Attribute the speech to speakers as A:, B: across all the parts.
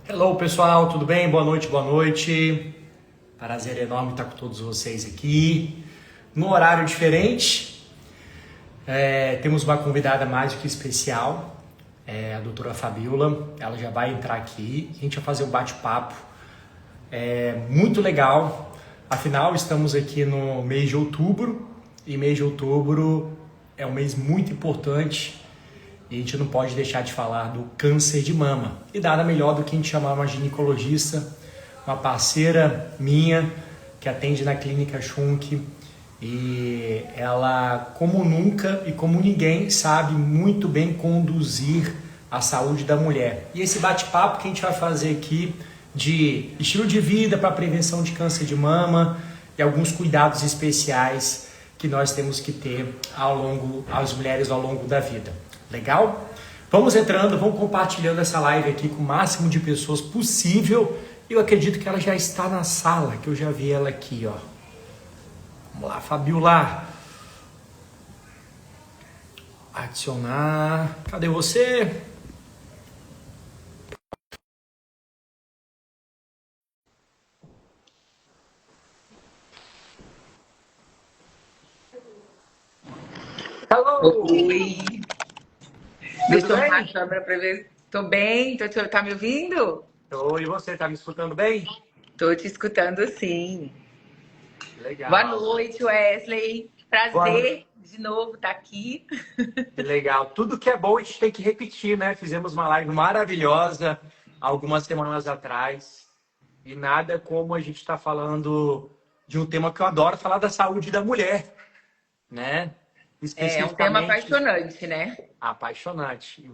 A: Hello, pessoal, tudo bem? Boa noite, boa noite. Prazer enorme estar com todos vocês aqui. Num horário diferente, temos uma convidada mais do que especial, a doutora Fabiola. Ela já vai entrar aqui. A gente vai fazer um bate-papo muito legal. Afinal, estamos aqui no mês de outubro e mês de outubro é um mês muito importante. E a gente não pode deixar de falar do câncer de mama. E nada melhor do que a gente chamar uma ginecologista, uma parceira minha, que atende na clínica Schunk. E ela, como nunca e como ninguém, sabe muito bem conduzir a saúde da mulher. E esse bate-papo que a gente vai fazer aqui de estilo de vida para prevenção de câncer de mama e alguns cuidados especiais que nós temos que ter as mulheres ao longo da vida. Legal? Vamos entrando, vamos compartilhando essa live aqui com o máximo de pessoas possível. Eu acredito que ela já está na sala, que eu já vi ela aqui, ó. Vamos lá, Fabiola. Adicionar. Cadê você? Hello!
B: Oi, deixa
A: Tudo
B: eu arrumar
A: bem?
B: a câmera para ver. Tô bem, tá me ouvindo?
A: Oi, e você, tá me escutando bem?
B: Tô te escutando sim. Boa
A: Legal.
B: noite, Wesley.
A: Boa,
B: Prazer de novo estar aqui.
A: que legal. Tudo que é bom a gente tem que repetir, né? Fizemos uma live maravilhosa algumas semanas atrás. E nada como a gente está falando de um tema que eu adoro, falar da saúde da mulher, né?
B: É um tema
A: Especificamente
B: apaixonante, né?
A: apaixonante.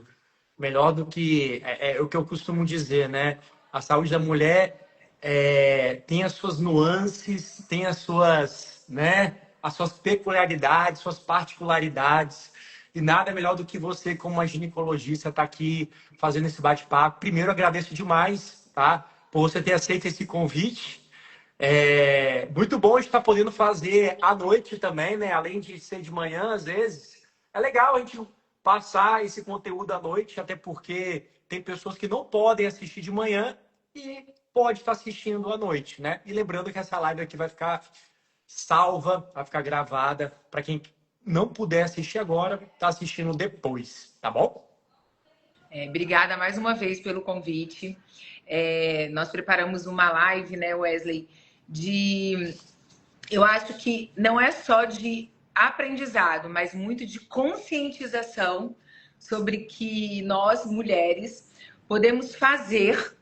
A: Melhor do que é o que eu costumo dizer, né? A saúde da mulher tem as suas nuances, tem as suas, né? As suas peculiaridades, suas particularidades. E nada melhor do que você, como uma ginecologista, estar aqui fazendo esse bate-papo. Primeiro, agradeço demais, tá? Por você ter aceito esse convite. É muito bom estar podendo fazer à noite também, né? Além de ser de manhã, às vezes. É legal a gente passar esse conteúdo à noite, até porque tem pessoas que não podem assistir de manhã e pode estar assistindo à noite, né? E lembrando que essa live aqui vai ficar salva, vai ficar gravada para quem não puder assistir agora, tá assistindo depois, tá bom?
B: Obrigada mais uma vez pelo convite. Nós preparamos uma live, né, Wesley, de eu acho que não é só de aprendizado, mas muito de conscientização sobre que nós, mulheres, podemos fazer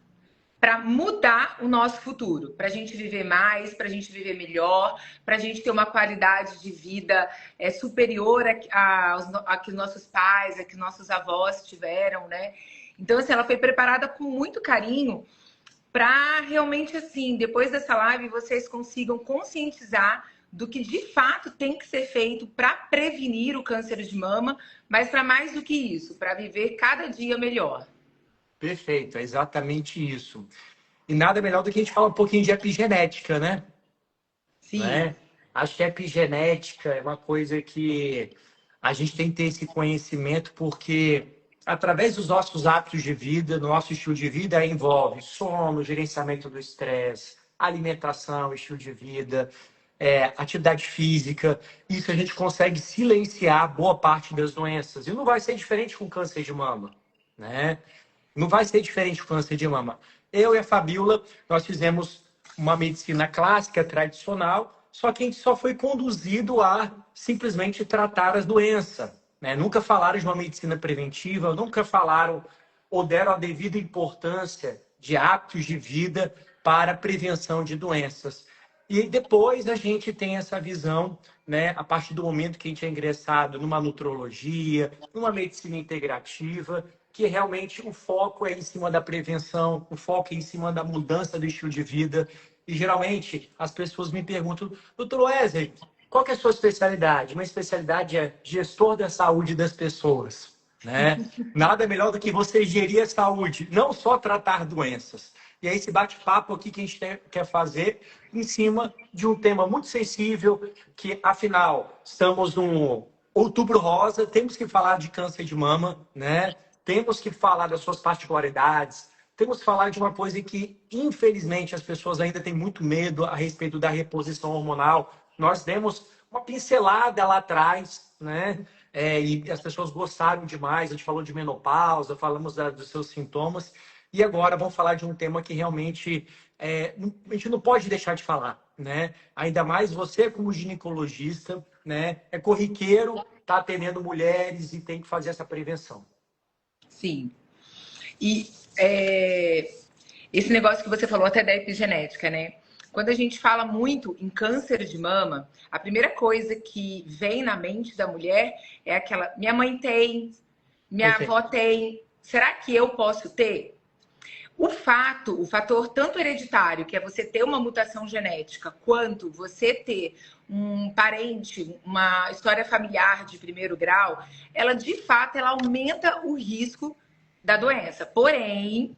B: para mudar o nosso futuro, para a gente viver mais, para a gente viver melhor, para a gente ter uma qualidade de vida superior a que nossos pais, a que nossos avós tiveram, né? Então, assim, ela foi preparada com muito carinho para realmente, assim, depois dessa live, vocês consigam conscientizar do que de fato tem que ser feito para prevenir o câncer de mama, mas para mais do que isso, para viver cada dia melhor.
A: Perfeito, é exatamente isso. E nada melhor do que a gente falar um pouquinho de epigenética, né?
B: Sim.
A: Né? Acho que a epigenética é uma coisa que a gente tem que ter esse conhecimento porque através dos nossos hábitos de vida, no nosso estilo de vida, envolve sono, gerenciamento do estresse, alimentação, estilo de vida, atividade física. Isso a gente consegue silenciar boa parte das doenças. E não vai ser diferente com câncer de mama, né? Não vai ser diferente com câncer de mama. Eu e a Fabiola, nós fizemos uma medicina clássica, tradicional, só que a gente só foi conduzido a simplesmente tratar as doenças, né? Nunca falaram de uma medicina preventiva, nunca falaram ou deram a devida importância de hábitos de vida para a prevenção de doenças. E depois a gente tem essa visão, né, a partir do momento que a gente é ingressado numa nutrologia, numa medicina integrativa, que realmente o foco é em cima da prevenção, o foco é em cima da mudança do estilo de vida. E geralmente as pessoas me perguntam, doutor Wesley, qual que é a sua especialidade? Minha especialidade é gestor da saúde das pessoas, né? Nada melhor do que você gerir a saúde, não só tratar doenças. E é esse bate-papo aqui que a gente quer fazer em cima de um tema muito sensível, que, afinal, estamos no Outubro Rosa, temos que falar de câncer de mama, né? Temos que falar das suas particularidades, temos que falar de uma coisa que, infelizmente, as pessoas ainda têm muito medo a respeito da reposição hormonal. Nós demos uma pincelada lá atrás, né? E as pessoas gostaram demais. A gente falou de menopausa, falamos dos seus sintomas. E agora vamos falar de um tema que realmente a gente não pode deixar de falar, né? Ainda mais você como ginecologista, né? É corriqueiro, tá atendendo mulheres e tem que fazer essa prevenção.
B: Sim. E esse negócio que você falou até da epigenética, né? Quando a gente fala muito em câncer de mama, a primeira coisa que vem na mente da mulher é aquela: minha mãe tem, minha avó tem, será que eu posso ter? O fator tanto hereditário, que é você ter uma mutação genética, quanto você ter um parente, uma história familiar de primeiro grau, ela de fato ela aumenta o risco da doença. Porém,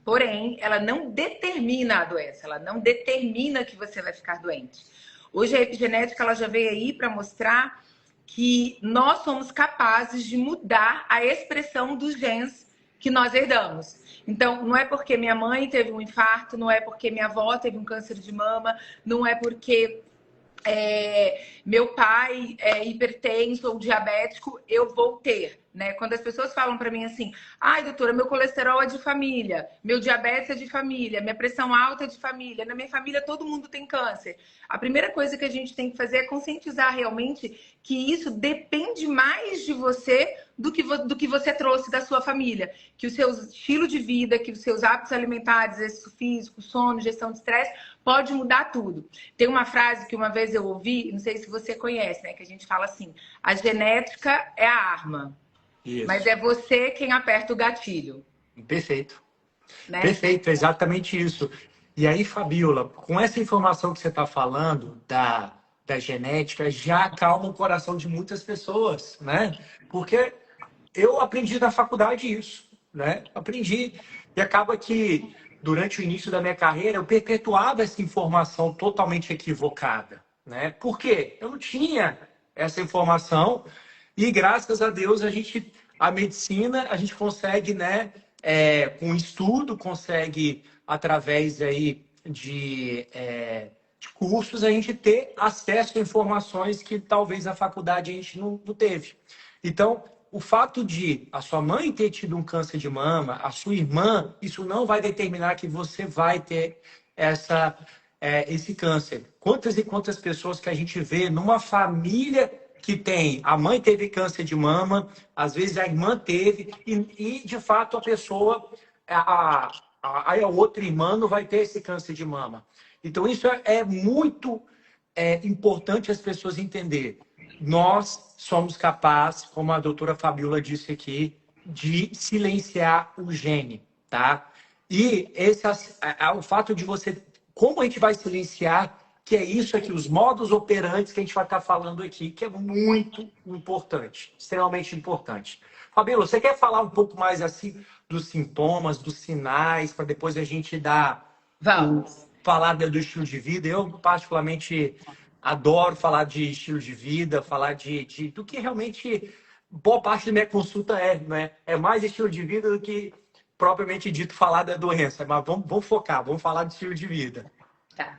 B: ela não determina a doença, ela não determina que você vai ficar doente. Hoje a epigenética ela já veio aí para mostrar que nós somos capazes de mudar a expressão dos genes que nós herdamos. Então, não é porque minha mãe teve um infarto, não é porque minha avó teve um câncer de mama, não é porque meu pai é hipertenso ou diabético, eu vou ter, né? Quando as pessoas falam para mim assim: ai, doutora, meu colesterol é de família, meu diabetes é de família, minha pressão alta é de família, na minha família todo mundo tem câncer. A primeira coisa que a gente tem que fazer é conscientizar realmente que isso depende mais de você do que você trouxe da sua família. Que o seu estilo de vida, que os seus hábitos alimentares, exercício físico, sono, gestão de estresse, pode mudar tudo. Tem uma frase que uma vez eu ouvi, não sei se você conhece, né? Que a gente fala assim: a genética é a arma,
A: Isso.
B: mas é você quem aperta o gatilho.
A: Perfeito.
B: Né?
A: Perfeito, exatamente isso. E aí, Fabiola, com essa informação que você está falando da genética, já acalma o coração de muitas pessoas, né? Porque eu aprendi na faculdade isso, né? Aprendi. E acaba que, durante o início da minha carreira, eu perpetuava essa informação totalmente equivocada, né? Por quê? Eu não tinha essa informação e, graças a Deus, a medicina, a gente consegue, né? Com estudo, consegue, através aí de cursos, a gente ter acesso a informações que talvez na faculdade a gente não teve. Então, o fato de a sua mãe ter tido um câncer de mama, a sua irmã, isso não vai determinar que você vai ter esse câncer. Quantas e quantas pessoas que a gente vê numa família que tem, a mãe teve câncer de mama, às vezes a irmã teve, e de fato a pessoa, a outra irmã não vai ter esse câncer de mama. Então isso é muito importante as pessoas entenderem. Nós somos capazes, como a doutora Fabiola disse aqui, de silenciar o gene, tá? E o fato de você... Como a gente vai silenciar, que é isso aqui, os modos operantes que a gente vai estar falando aqui, que é muito importante, extremamente importante. Fabiola, você quer falar um pouco mais assim dos sintomas, dos sinais, para depois a gente falar do estilo de vida? Eu, particularmente, adoro falar de estilo de vida, falar do que realmente boa parte da minha consulta né? É mais estilo de vida do que propriamente dito falar da doença. Mas vamos focar, vamos falar de estilo de vida.
B: Tá.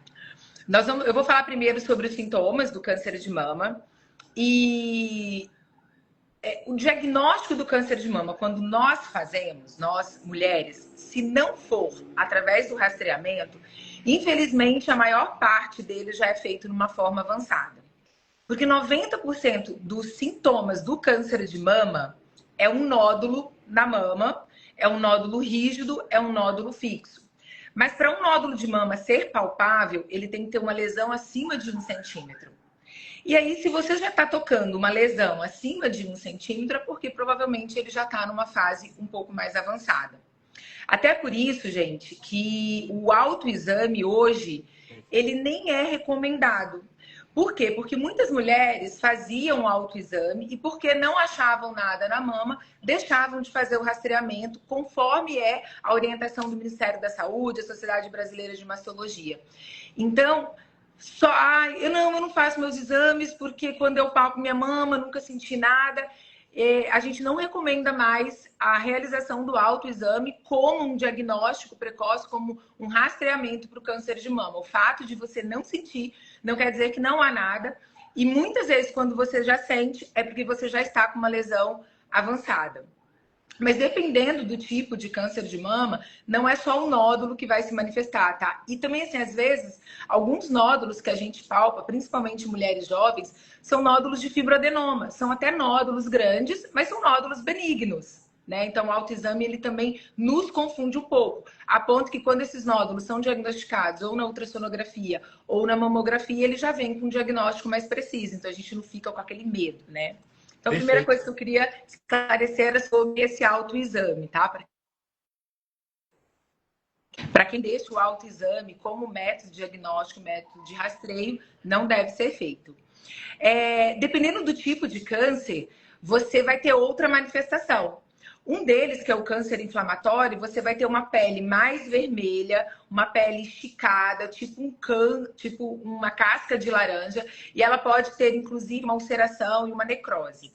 B: Eu vou falar primeiro sobre os sintomas do câncer de mama. E o diagnóstico do câncer de mama, quando nós fazemos, nós mulheres, se não for através do rastreamento, infelizmente a maior parte dele já é feito numa forma avançada. Porque 90% dos sintomas do câncer de mama é um nódulo na mama, é um nódulo rígido, é um nódulo fixo. Mas para um nódulo de mama ser palpável, ele tem que ter uma lesão acima de 1 centímetro. E aí, se você já está tocando uma lesão acima de 1 centímetro, é porque provavelmente ele já está numa fase um pouco mais avançada. Até por isso, gente, que o autoexame hoje, ele nem é recomendado. Por quê? Porque muitas mulheres faziam o autoexame e porque não achavam nada na mama, deixavam de fazer o rastreamento conforme é a orientação do Ministério da Saúde, a Sociedade Brasileira de Mastologia. Então, eu não faço meus exames porque quando eu palpo minha mama, nunca senti nada. a gente não recomenda mais a realização do autoexame como um diagnóstico precoce, como um rastreamento para o câncer de mama. O fato de você não sentir não quer dizer que não há nada. E muitas vezes, quando você já sente, é porque você já está com uma lesão avançada. Mas dependendo do tipo de câncer de mama, não é só um nódulo que vai se manifestar, tá? E também, assim, às vezes, alguns nódulos que a gente palpa, principalmente mulheres jovens, são nódulos de fibroadenoma. São até nódulos grandes, mas são nódulos benignos, né? Então, o autoexame, ele também nos confunde um pouco. A ponto que quando esses nódulos são diagnosticados ou na ultrassonografia ou na mamografia, ele já vem com um diagnóstico mais preciso. Então, a gente não fica com aquele medo, né? Então, a primeira coisa que eu queria esclarecer era sobre esse autoexame, tá? Para quem deixa o autoexame como método diagnóstico, método de rastreio, não deve ser feito. Dependendo do tipo de câncer, você vai ter outra manifestação. Um deles, que é o câncer inflamatório, você vai ter uma pele mais vermelha, uma pele esticada, tipo uma casca de laranja, e ela pode ter, inclusive, uma ulceração e uma necrose.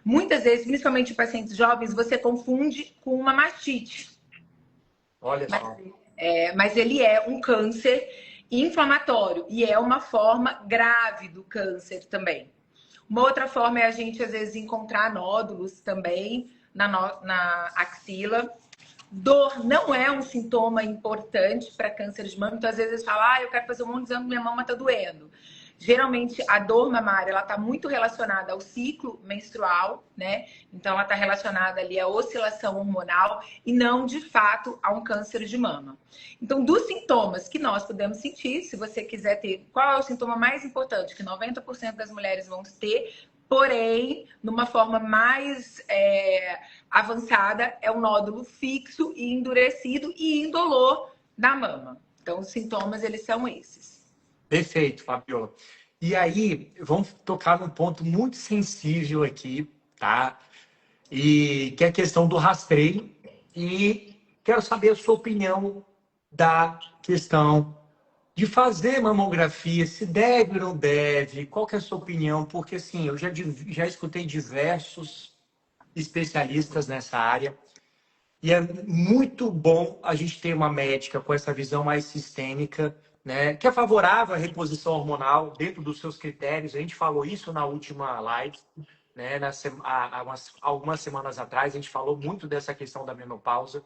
B: Muitas vezes, principalmente em pacientes jovens, você confunde com uma mastite.
A: Olha só.
B: Mas ele é um câncer inflamatório e é uma forma grave do câncer também. Uma outra forma é a gente, às vezes, encontrar nódulos também na axila. Dor não é um sintoma importante para câncer de mama. Então, às vezes, fala, eu quero fazer um monte de exame, minha mama está doendo. Geralmente, a dor mamária, ela está muito relacionada ao ciclo menstrual, né? Então, ela está relacionada ali à oscilação hormonal e não, de fato, a um câncer de mama. Então, dos sintomas que nós podemos sentir, se você quiser ter, qual é o sintoma mais importante? Que 90% das mulheres vão ter, porém, numa forma mais avançada, é um nódulo fixo e endurecido e indolor na mama. Então, os sintomas, eles são esses.
A: Perfeito, Fabiola. E aí, vamos tocar num ponto muito sensível aqui, tá? E que é a questão do rastreio. E quero saber a sua opinião da questão de fazer mamografia, se deve ou não deve, qual que é a sua opinião? Porque, assim, eu já escutei diversos especialistas nessa área e é muito bom a gente ter uma médica com essa visão mais sistêmica, né, que é favorável à reposição hormonal dentro dos seus critérios. A gente falou isso na última live, né, há algumas semanas atrás, a gente falou muito dessa questão da menopausa.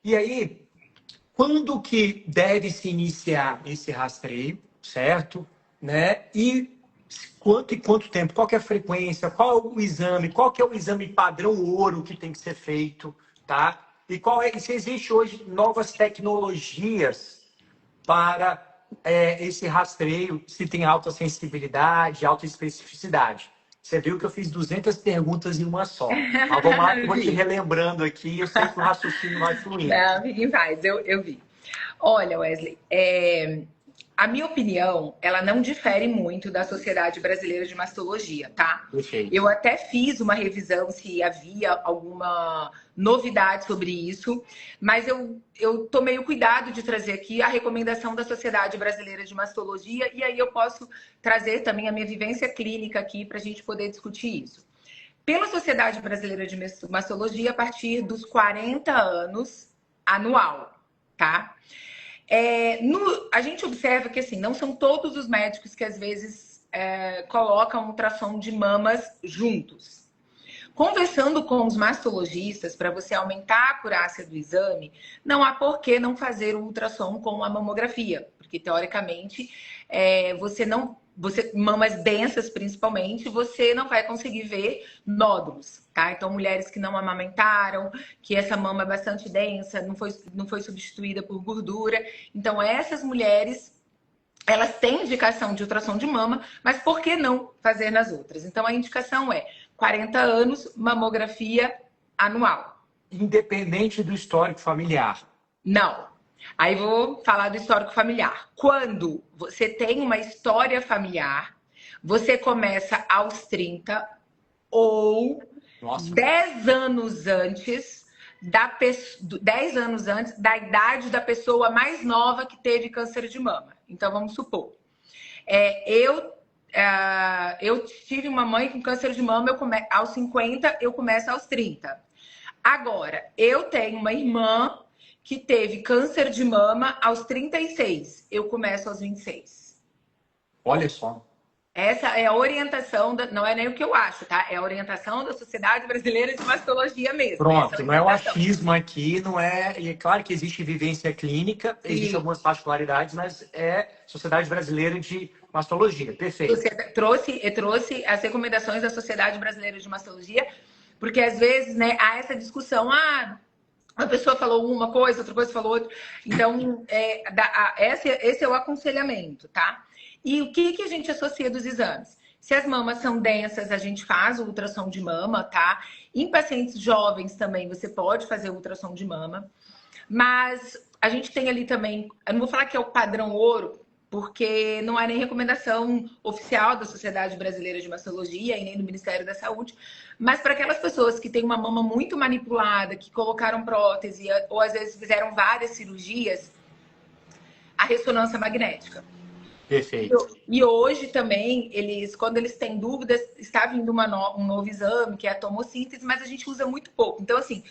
A: E aí, quando que deve se iniciar esse rastreio, certo? Né? E quanto tempo? Qual que é a frequência? Qual é o exame? Qual que é o exame padrão ouro que tem que ser feito, tá? E se existe hoje novas tecnologias para esse rastreio, se tem alta sensibilidade, alta especificidade. Você viu que eu fiz 200 perguntas em uma só. Mas vamos lá, eu vou te relembrando aqui, eu sei que o raciocínio vai fluindo.
B: Não, fique em paz, eu vi. Olha, Wesley, a minha opinião, ela não difere muito da Sociedade Brasileira de Mastologia, tá?
A: Perfeito.
B: Eu até fiz uma revisão se havia alguma novidade sobre isso, mas eu tomei o cuidado de trazer aqui a recomendação da Sociedade Brasileira de Mastologia e aí eu posso trazer também a minha vivência clínica aqui para a gente poder discutir isso. Pela Sociedade Brasileira de Mastologia, a partir dos 40 anos, anual, tá? A gente observa que, assim, não são todos os médicos que, às vezes, colocam ultrassom de mamas juntos. Conversando com os mastologistas, para você aumentar a acurácia do exame, não há por que não fazer o ultrassom com a mamografia, porque, teoricamente, mamas densas, principalmente, você não vai conseguir ver nódulos, tá? Então, mulheres que não amamentaram, que essa mama é bastante densa, não foi substituída por gordura. Então, essas mulheres, elas têm indicação de ultrassom de mama, mas por que não fazer nas outras? Então, a indicação é 40 anos, mamografia anual.
A: Independente do histórico familiar.
B: Não. Aí vou falar do histórico familiar. Quando você tem uma história familiar, você começa aos 30 ou 10 anos antes 10 anos antes da idade da pessoa mais nova que teve câncer de mama. Então, vamos supor. Eu eu tive uma mãe com câncer de mama, aos 50, eu começo aos 30. Agora, eu tenho uma irmã que teve câncer de mama aos 36. Eu começo aos 26.
A: Olha só.
B: Essa é a orientação, não é nem o que eu acho, tá? É a orientação da Sociedade Brasileira de Mastologia mesmo.
A: Pronto, não é o achismo aqui, não é. E é claro que existe vivência clínica, existem algumas particularidades, mas é Sociedade Brasileira de Mastologia. Perfeito.
B: Trouxe as recomendações da Sociedade Brasileira de Mastologia, porque às vezes, né, há essa discussão, uma pessoa falou uma coisa, outra coisa falou outra. Então, esse é o aconselhamento, tá? E o que a gente associa dos exames? Se as mamas são densas, a gente faz o ultrassom de mama, tá? Em pacientes jovens também você pode fazer ultrassom de mama. Mas a gente tem ali também, eu não vou falar que é o padrão ouro, porque não há nem recomendação oficial da Sociedade Brasileira de Mastologia e nem do Ministério da Saúde, mas para aquelas pessoas que têm uma mama muito manipulada, que colocaram prótese ou às vezes fizeram várias cirurgias, a ressonância magnética.
A: Perfeito.
B: E hoje também, quando eles têm dúvidas, está vindo um novo exame, que é a tomossíntese, mas a gente usa muito pouco. Então, assim,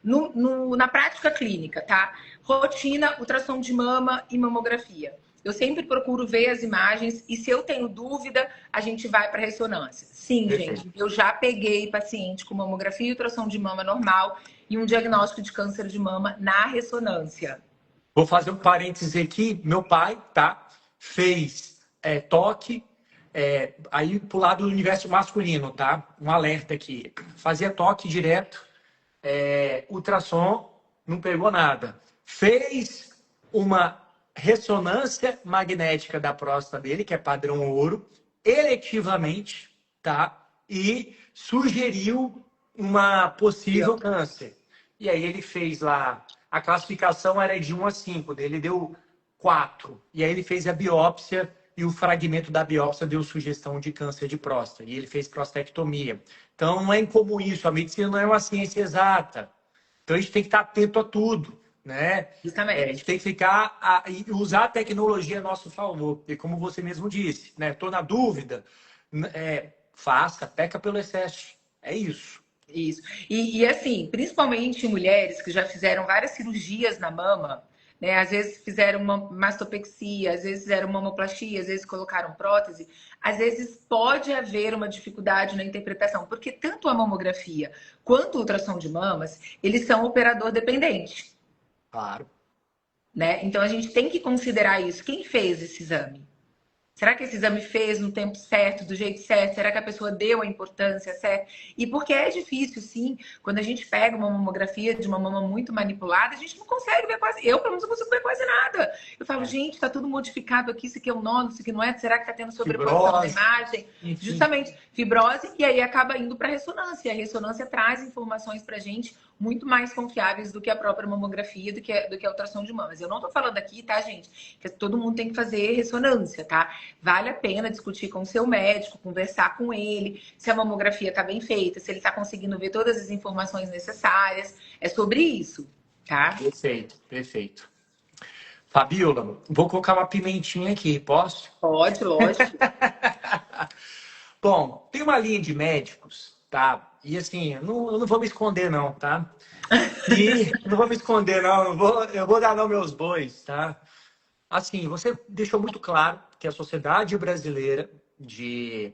B: na prática clínica, tá? Rotina, ultrassom de mama e mamografia. Eu sempre procuro ver as imagens e se eu tenho dúvida, a gente vai para ressonância. Sim,
A: Perfeito.
B: gente, eu já peguei paciente com mamografia e ultrassom de mama normal e um diagnóstico de câncer de mama na ressonância.
A: Vou fazer um parênteses aqui. Meu pai, tá? Fez toque, aí pro lado do universo masculino, tá? Um alerta aqui. Fazia toque direto, ultrassom, não pegou nada. Fez uma ressonância magnética da próstata dele, que é padrão ouro, eletivamente, tá? E sugeriu uma possível câncer. E aí ele fez lá, a classificação era de 1 a 5, ele deu 4. E aí ele fez a biópsia e o fragmento da biópsia deu sugestão de câncer de próstata. E ele fez prostatectomia. Então não é incomum isso, a medicina não é uma ciência exata. Então a gente tem que estar atento a tudo, né?
B: Justamente.
A: A gente tem que ficar e usar a tecnologia a nosso favor. E como você mesmo disse, né? Estou na dúvida, faça, peca pelo excesso. É isso.
B: Isso. E assim, principalmente mulheres que já fizeram várias cirurgias na mama, né? Às vezes fizeram uma mastopexia, às vezes fizeram mamoplastia, às vezes colocaram prótese. Às vezes pode haver uma dificuldade na interpretação, porque tanto a mamografia quanto o ultrassom de mamas, eles são operador dependente.
A: Claro.
B: Né? Então a gente tem que considerar isso. Quem fez esse exame? Será que esse exame fez no tempo certo, do jeito certo? Será que a pessoa deu a importância certa? E porque é difícil, sim, quando a gente pega uma mamografia de uma mama muito manipulada, a gente não consegue ver quase. Eu, pelo menos, não consigo ver quase nada. Eu falo, gente, tá tudo modificado aqui, isso aqui é um nódulo, isso aqui não é. Será que tá tendo sobreposição da imagem? Enfim. Justamente, fibrose, e aí acaba indo para ressonância. A ressonância traz informações pra gente muito mais confiáveis do que a própria mamografia, do que a ultrassom de mamas. Eu não tô falando aqui, tá, gente? Que todo mundo tem que fazer ressonância, tá? Vale a pena discutir com o seu médico, conversar com ele, se a mamografia tá bem feita, se ele tá conseguindo ver todas as informações necessárias. É sobre isso, tá?
A: Perfeito, perfeito. Fabíola, vou colocar uma pimentinha aqui, posso?
B: Pode, lógico.
A: Bom, tem uma linha de médicos, tá? E assim, eu não vou me esconder, não, tá? E não vou me esconder, não. Eu vou dar não meus bois, tá? Assim, você deixou muito claro que a Sociedade Brasileira de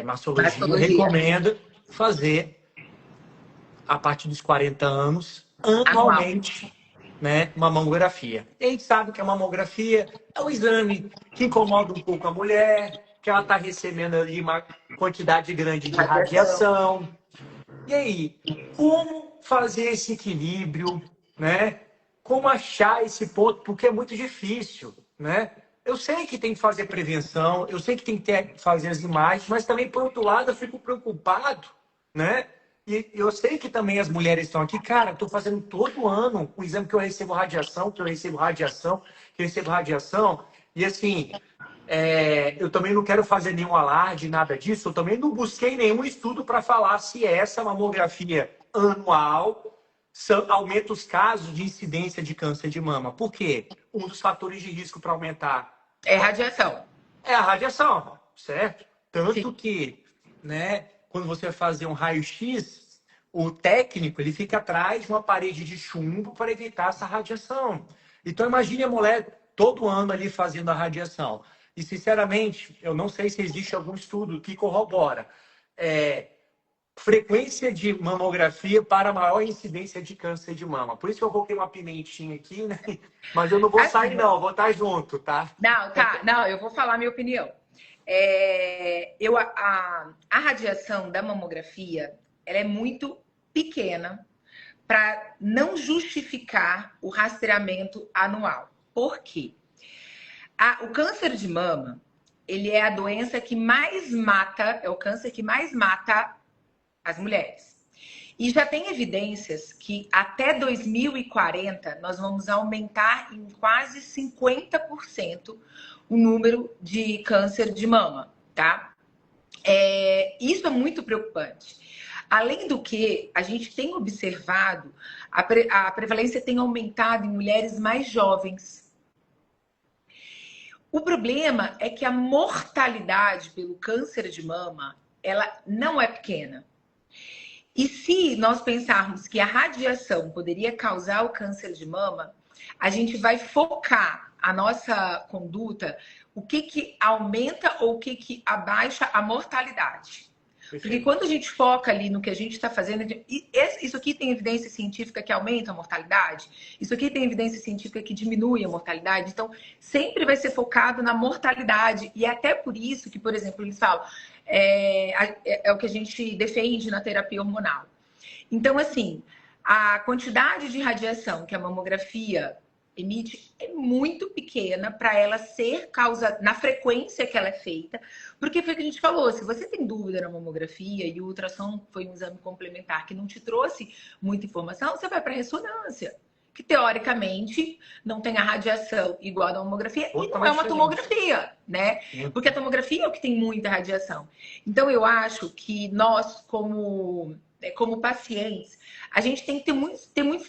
A: Mastologia recomenda fazer, a partir dos 40 anos, anualmente, né, uma mamografia. E a gente sabe que a mamografia é um exame que incomoda um pouco a mulher, que ela está recebendo ali uma quantidade grande de radiação. E aí, como fazer esse equilíbrio, né? Como achar esse ponto? Porque é muito difícil, né? Eu sei que tem que fazer prevenção, eu sei que tem que fazer as imagens, mas também, por outro lado, eu fico preocupado, né? E eu sei que também as mulheres estão aqui, cara, eu estou fazendo todo ano um exame que eu recebo radiação, que eu recebo radiação, que eu recebo radiação, e assim, eu também não quero fazer nenhum alarde, nada disso. Eu também não busquei nenhum estudo para falar se essa mamografia anual aumenta os casos de incidência de câncer de mama. Por quê? Um dos fatores de risco para aumentar
B: é radiação.
A: é a radiação. certo? Tanto
B: Sim.
A: que, né, quando você vai fazer um raio-x, o técnico ele fica atrás de uma parede de chumbo para evitar essa radiação. Então, imagine a mulher todo ano ali fazendo a radiação. E, sinceramente, eu não sei se existe algum estudo que corrobora. Frequência de mamografia para maior incidência de câncer de mama. Por isso que eu coloquei uma pimentinha aqui, né? Mas eu não vou sair,
B: Assim,
A: não. Vou estar junto, tá?
B: não, tá, não, eu vou falar minha opinião. A radiação da mamografia, ela é muito pequena para não justificar o rastreamento anual. Por quê? O câncer de mama, ele é a doença que mais mata, é o câncer que mais mata as mulheres. E já tem evidências que até 2040 nós vamos aumentar em quase 50% o número de câncer de mama, tá? Isso é muito preocupante. Além do que, a gente tem observado, a prevalência tem aumentado em mulheres mais jovens. O problema é que a mortalidade pelo câncer de mama, ela não é pequena. E se nós pensarmos que a radiação poderia causar o câncer de mama, a gente vai focar a nossa conduta, o que aumenta ou o que abaixa a mortalidade. Porque quando a gente foca ali no que a gente está fazendo, isso aqui tem evidência científica que aumenta a mortalidade, isso aqui tem evidência científica que diminui a mortalidade, então sempre vai ser focado na mortalidade. E é até por isso que, por exemplo, eles falam, é o que a gente defende na terapia hormonal. Então, assim, a quantidade de radiação que a mamografia emite é muito pequena para ela ser causa na frequência que ela é feita, porque foi o que a gente falou, se você tem dúvida na mamografia e o ultrassom foi um exame complementar que não te trouxe muita informação, você vai para a ressonância, que teoricamente não tem a radiação igual a da mamografia e não é uma tomografia, né? Porque a tomografia é o que tem muita radiação. Então eu acho que nós, como pacientes, a gente tem que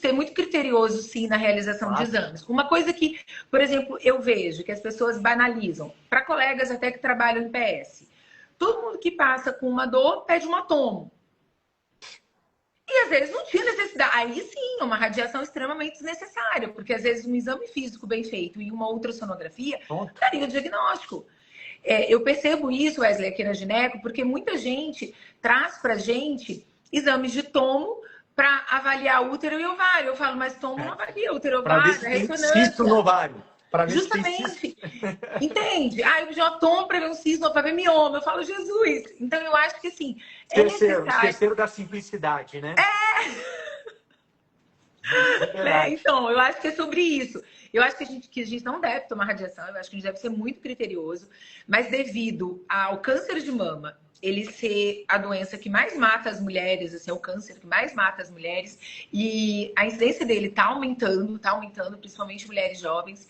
B: ser muito criterioso, sim, na realização de exames. Uma coisa que, por exemplo, eu vejo que as pessoas banalizam, para colegas até que trabalham em PS, todo mundo que passa com uma dor pede uma tomo. E às vezes não tinha necessidade. Aí sim, é uma radiação extremamente desnecessária, porque às vezes um exame físico bem feito e uma ultrassonografia daria o diagnóstico. Eu percebo isso, Wesley, aqui na Gineco, porque muita gente traz pra gente exames de tomo para avaliar útero e ovário. Eu falo, mas tomo não avalia útero e ovário, é ressonância.
A: Cisto no ovário.
B: Justamente. Entende? Eu pedi uma tomo para ver um cisto, para ver mioma. Eu falo, Jesus. Então, eu acho que, assim,
A: esqueceram da simplicidade, né?
B: Então, eu acho que é sobre isso. Eu acho que a gente não deve tomar radiação, eu acho que a gente deve ser muito criterioso, mas devido ao câncer de mama, ele ser a doença que mais mata as mulheres, assim, é o câncer que mais mata as mulheres, e a incidência dele tá aumentando, principalmente mulheres jovens.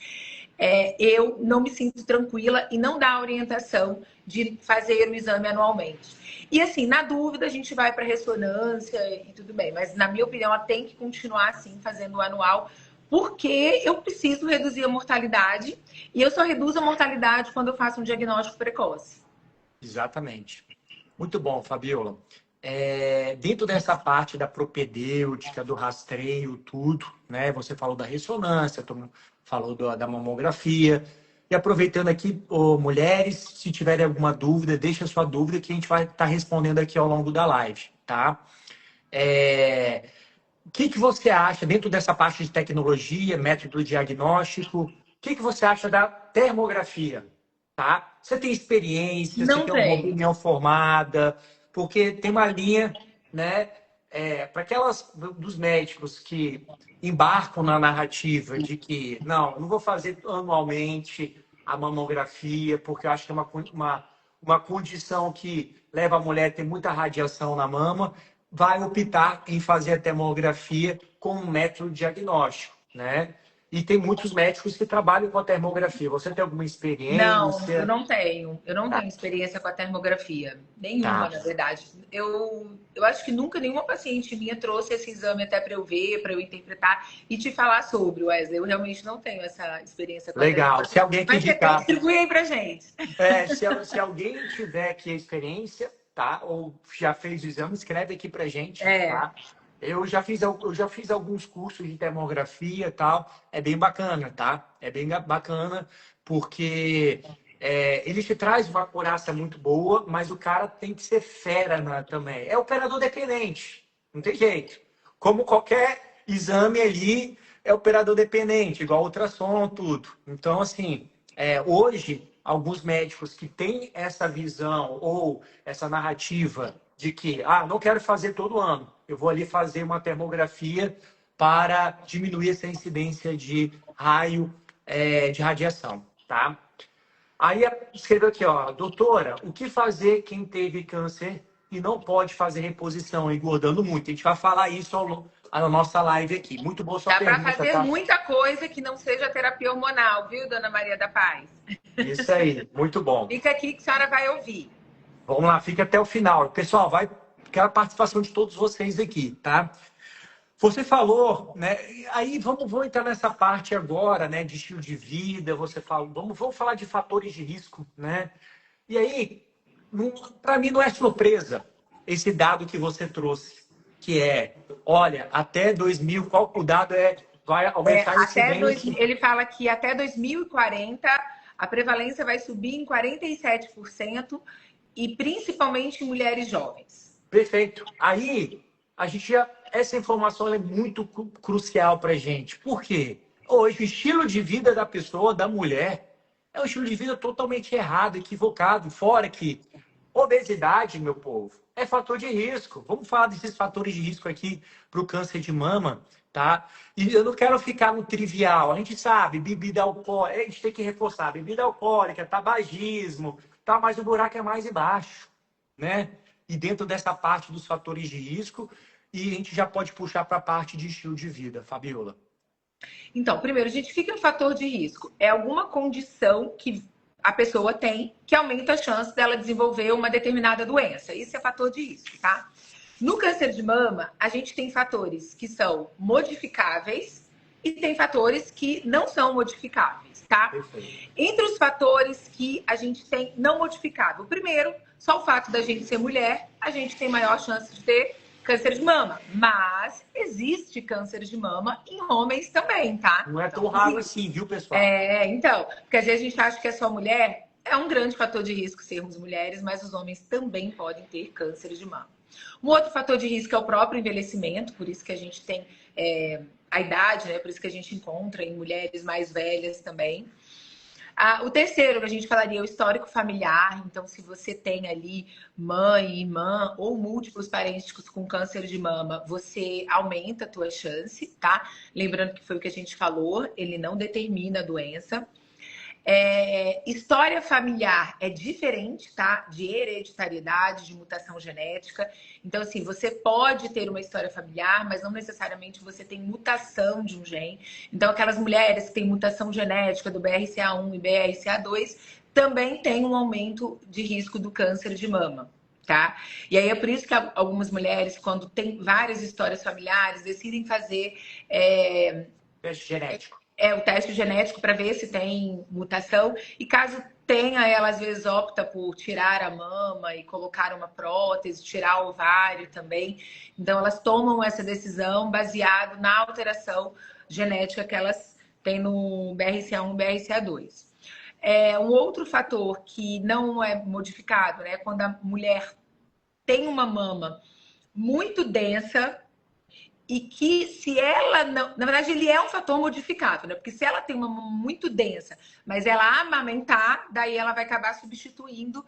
B: Eu não me sinto tranquila e não dá a orientação de fazer o exame anualmente. E assim, na dúvida, a gente vai para ressonância e tudo bem. Mas, na minha opinião, ela tem que continuar assim, fazendo o anual, porque eu preciso reduzir a mortalidade. E eu só reduzo a mortalidade quando eu faço um diagnóstico precoce.
A: Exatamente. Muito bom, Fabiola. Dentro dessa parte da propedêutica, do rastreio, tudo, né? Você falou da ressonância, falou da mamografia. E aproveitando aqui, mulheres, se tiverem alguma dúvida, deixa a sua dúvida que a gente vai estar respondendo aqui ao longo da live, tá? O que você acha, dentro dessa parte de tecnologia, método diagnóstico, o que você acha da termografia, tá? Você tem experiência, você tem uma opinião formada, porque tem uma linha, né, para aquelas dos médicos que embarcam na narrativa de que não vou fazer anualmente a mamografia, porque eu acho que é uma condição que leva a mulher a ter muita radiação na mama, vai optar em fazer a termografia como um método diagnóstico, né? E tem muitos médicos que trabalham com a termografia. Você tem alguma
B: Não, eu
A: experiência?
B: não tenho. Eu não
A: Tá.
B: tenho experiência com a termografia. Nenhuma,
A: Tá.
B: na verdade. Eu acho que nunca nenhuma paciente minha trouxe esse exame até para eu ver, para eu interpretar e te falar sobre, Wesley. Eu realmente não tenho essa experiência com a
A: Legal. Se
B: termografia.
A: alguém que
B: Mas você tem,
A: indicar,
B: distribui aí pra gente.
A: se alguém tiver aqui a experiência, tá? Ou já fez o exame, escreve aqui pra gente,
B: É.
A: tá? Eu já fiz alguns cursos de termografia e tal. É bem bacana, tá? É bem bacana porque ele te traz uma acurácia muito boa, mas o cara tem que ser fera também. É operador dependente, não tem jeito. Como qualquer exame ali, é operador dependente, igual ultrassom, tudo. Então, assim, hoje, alguns médicos que têm essa visão ou essa narrativa de que, não quero fazer todo ano, eu vou ali fazer uma termografia para diminuir essa incidência de raio de radiação, tá? Aí escreveu aqui, ó, doutora, o que fazer quem teve câncer e não pode fazer reposição, engordando muito? A gente vai falar isso na nossa live aqui. Muito boa sua
B: Dá para
A: pergunta,
B: fazer
A: tá?
B: muita coisa que não seja terapia hormonal, viu, dona Maria da Paz?
A: Isso aí, muito bom.
B: Fica aqui que a senhora vai ouvir.
A: Vamos lá, fica até o final. Pessoal, quero a participação de todos vocês aqui, tá? Você falou, né? Aí vamos entrar nessa parte agora, né? De estilo de vida. Você falou, vamos falar de fatores de risco, né? E aí, para mim não é surpresa esse dado que você trouxe, que olha, até 2000, qual o dado vai aumentar a incidência?
B: Ele fala que até 2040 a prevalência vai subir em 47% e principalmente em mulheres jovens.
A: Perfeito. Aí, essa informação é muito crucial para a gente. Por quê? Hoje, o estilo de vida da pessoa, da mulher, é um estilo de vida totalmente errado, equivocado. Fora que obesidade, meu povo, é fator de risco. Vamos falar desses fatores de risco aqui para o câncer de mama, tá? E eu não quero ficar no trivial. A gente sabe, bebida alcoólica, a gente tem que reforçar, bebida alcoólica, tabagismo, tá? Mas o buraco é mais embaixo, né? E dentro dessa parte dos fatores de risco, e a gente já pode puxar para a parte de estilo de vida, Fabiola.
B: Então, primeiro, a gente fica em fator de risco. É alguma condição que a pessoa tem que aumenta a chance dela desenvolver uma determinada doença. Isso é fator de risco, tá? No câncer de mama, a gente tem fatores que são modificáveis e tem fatores que não são modificáveis, tá?
A: Perfeito.
B: Entre os fatores que a gente tem não modificável, primeiro, só o fato da gente ser mulher, a gente tem maior chance de ter câncer de mama. Mas existe câncer de mama em homens também, tá?
A: Não é tão raro assim, viu, pessoal?
B: Então, porque às vezes a gente acha que é só mulher, é um grande fator de risco sermos mulheres, mas os homens também podem ter câncer de mama. Um outro fator de risco é o próprio envelhecimento, por isso que a gente tem a idade, né? Por isso que a gente encontra em mulheres mais velhas também. O terceiro que a gente falaria é o histórico familiar. Então, se você tem ali mãe, irmã ou múltiplos parênticos com câncer de mama, você aumenta a tua chance, tá? Lembrando que foi o que a gente falou, ele não determina a doença. História familiar é diferente, tá? De hereditariedade, de mutação genética. Então, assim, você pode ter uma história familiar, mas não necessariamente você tem mutação de um gene. Então, aquelas mulheres que têm mutação genética do BRCA1 e BRCA2 também têm um aumento de risco do câncer de mama, tá? E aí é por isso que algumas mulheres, quando tem várias histórias familiares, decidem fazer
A: Teste genético.
B: o teste genético para ver se tem mutação. E caso tenha, ela às vezes opta por tirar a mama e colocar uma prótese, tirar o ovário também. Então, elas tomam essa decisão baseado na alteração genética que elas têm no BRCA1 e BRCA2. Um outro fator que não é modificado, né? Quando a mulher tem uma mama muito densa, e que se ela não... Na verdade, ele é um fator modificável, né? Porque se ela tem uma mama muito densa, mas ela amamentar, daí ela vai acabar substituindo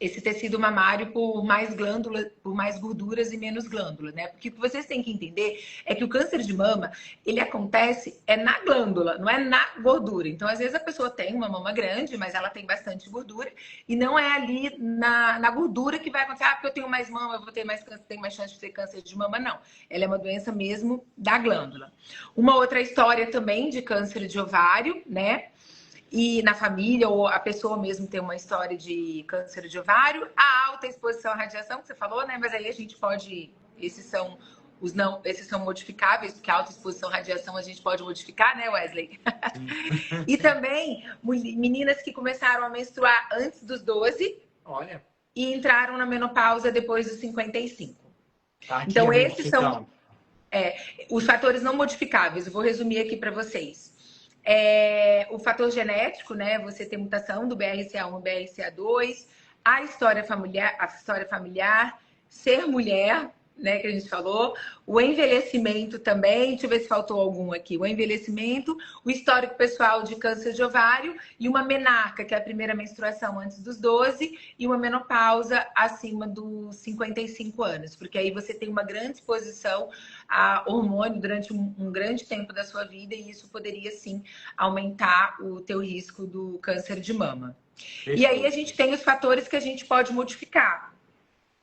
B: esse tecido mamário por mais glândulas, por mais gorduras e menos glândulas, né? Porque o que vocês têm que entender é que o câncer de mama, ele acontece na glândula, não é na gordura. Então, às vezes a pessoa tem uma mama grande, mas ela tem bastante gordura e não é ali na gordura que vai acontecer, porque eu tenho mais mama, eu vou ter mais câncer, tenho mais chance de ter câncer de mama, não. Ela é uma doença mesmo da glândula. Uma outra história também de câncer de ovário, né? E na família, ou a pessoa mesmo tem uma história de câncer de ovário, a alta exposição à radiação, que você falou, né? Mas aí a gente pode. Esses são modificáveis, porque a alta exposição à radiação a gente pode modificar, né, Wesley? E também meninas que começaram a menstruar antes dos 12.
A: Olha.
B: E entraram na menopausa depois dos 55.
A: Tá,
B: então, esses são os fatores não modificáveis. Eu vou resumir aqui para vocês. O fator genético, né? Você tem mutação do BRCA1 e BRCA2, a história familiar, ser mulher, né? Que a gente falou, o envelhecimento também. Deixa eu ver se faltou algum aqui. O envelhecimento, o histórico pessoal de câncer de ovário e uma menarca, que é a primeira menstruação antes dos 12, e uma menopausa acima dos 55 anos, porque aí você tem uma grande exposição a hormônio durante um grande tempo da sua vida e isso poderia sim aumentar o teu risco do câncer de mama. E aí a gente tem os fatores que a gente pode modificar.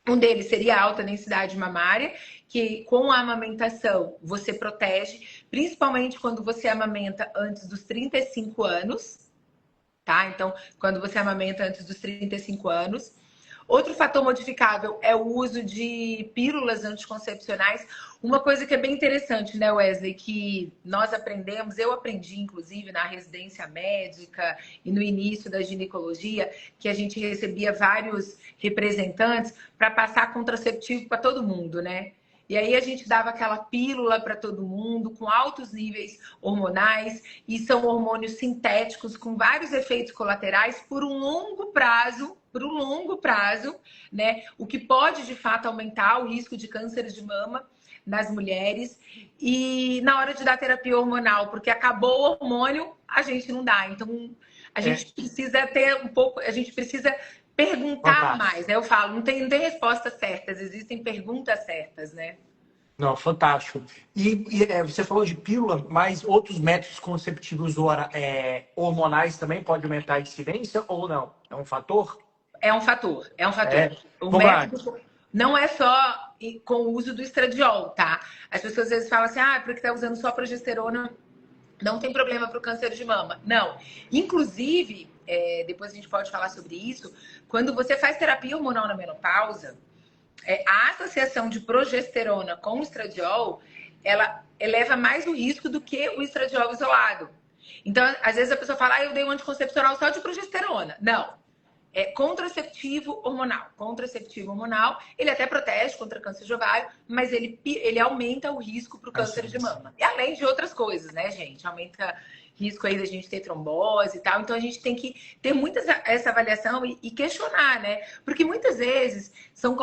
B: Um deles seria a alta densidade mamária, que com a amamentação você protege, principalmente quando você amamenta antes dos 35 anos, tá? Então, quando você amamenta antes dos 35 anos. Outro fator modificável é o uso de pílulas anticoncepcionais. Uma coisa que é bem interessante, né, Wesley, que nós aprendemos, eu aprendi, inclusive, na residência médica e no início da ginecologia, que a gente recebia vários representantes para passar contraceptivo para todo mundo, né? E aí a gente dava aquela pílula para todo mundo, com altos níveis hormonais, e são hormônios sintéticos com vários efeitos colaterais por um longo prazo, né? O que pode, de fato, aumentar o risco de câncer de mama nas mulheres. E na hora de dar terapia hormonal, porque acabou o hormônio, a gente não dá. Então, a gente precisa ter um pouco, a gente precisa perguntar mais, né? Eu falo, não tem respostas certas, existem perguntas certas, né?
A: Não, fantástico. Você falou de pílula, mas outros métodos conceptivos hormonais também pode aumentar a incidência ou não? É um fator?
B: É um fator. O método não é só com o uso do estradiol, tá? As pessoas às vezes falam assim, porque tá usando só progesterona, não tem problema para o câncer de mama. Não. Inclusive, depois a gente pode falar sobre isso, quando você faz terapia hormonal na menopausa, a associação de progesterona com o estradiol, ela eleva mais o risco do que o estradiol isolado. Então, às vezes a pessoa fala, eu dei um anticoncepcional só de progesterona. Não. É contraceptivo hormonal. Contraceptivo hormonal, ele até protege contra câncer de ovário, mas ele aumenta o risco para o câncer de mama. E além de outras coisas, né, gente? Aumenta risco aí da gente ter trombose e tal. Então, a gente tem que ter muito essa avaliação e questionar, né? Porque muitas vezes são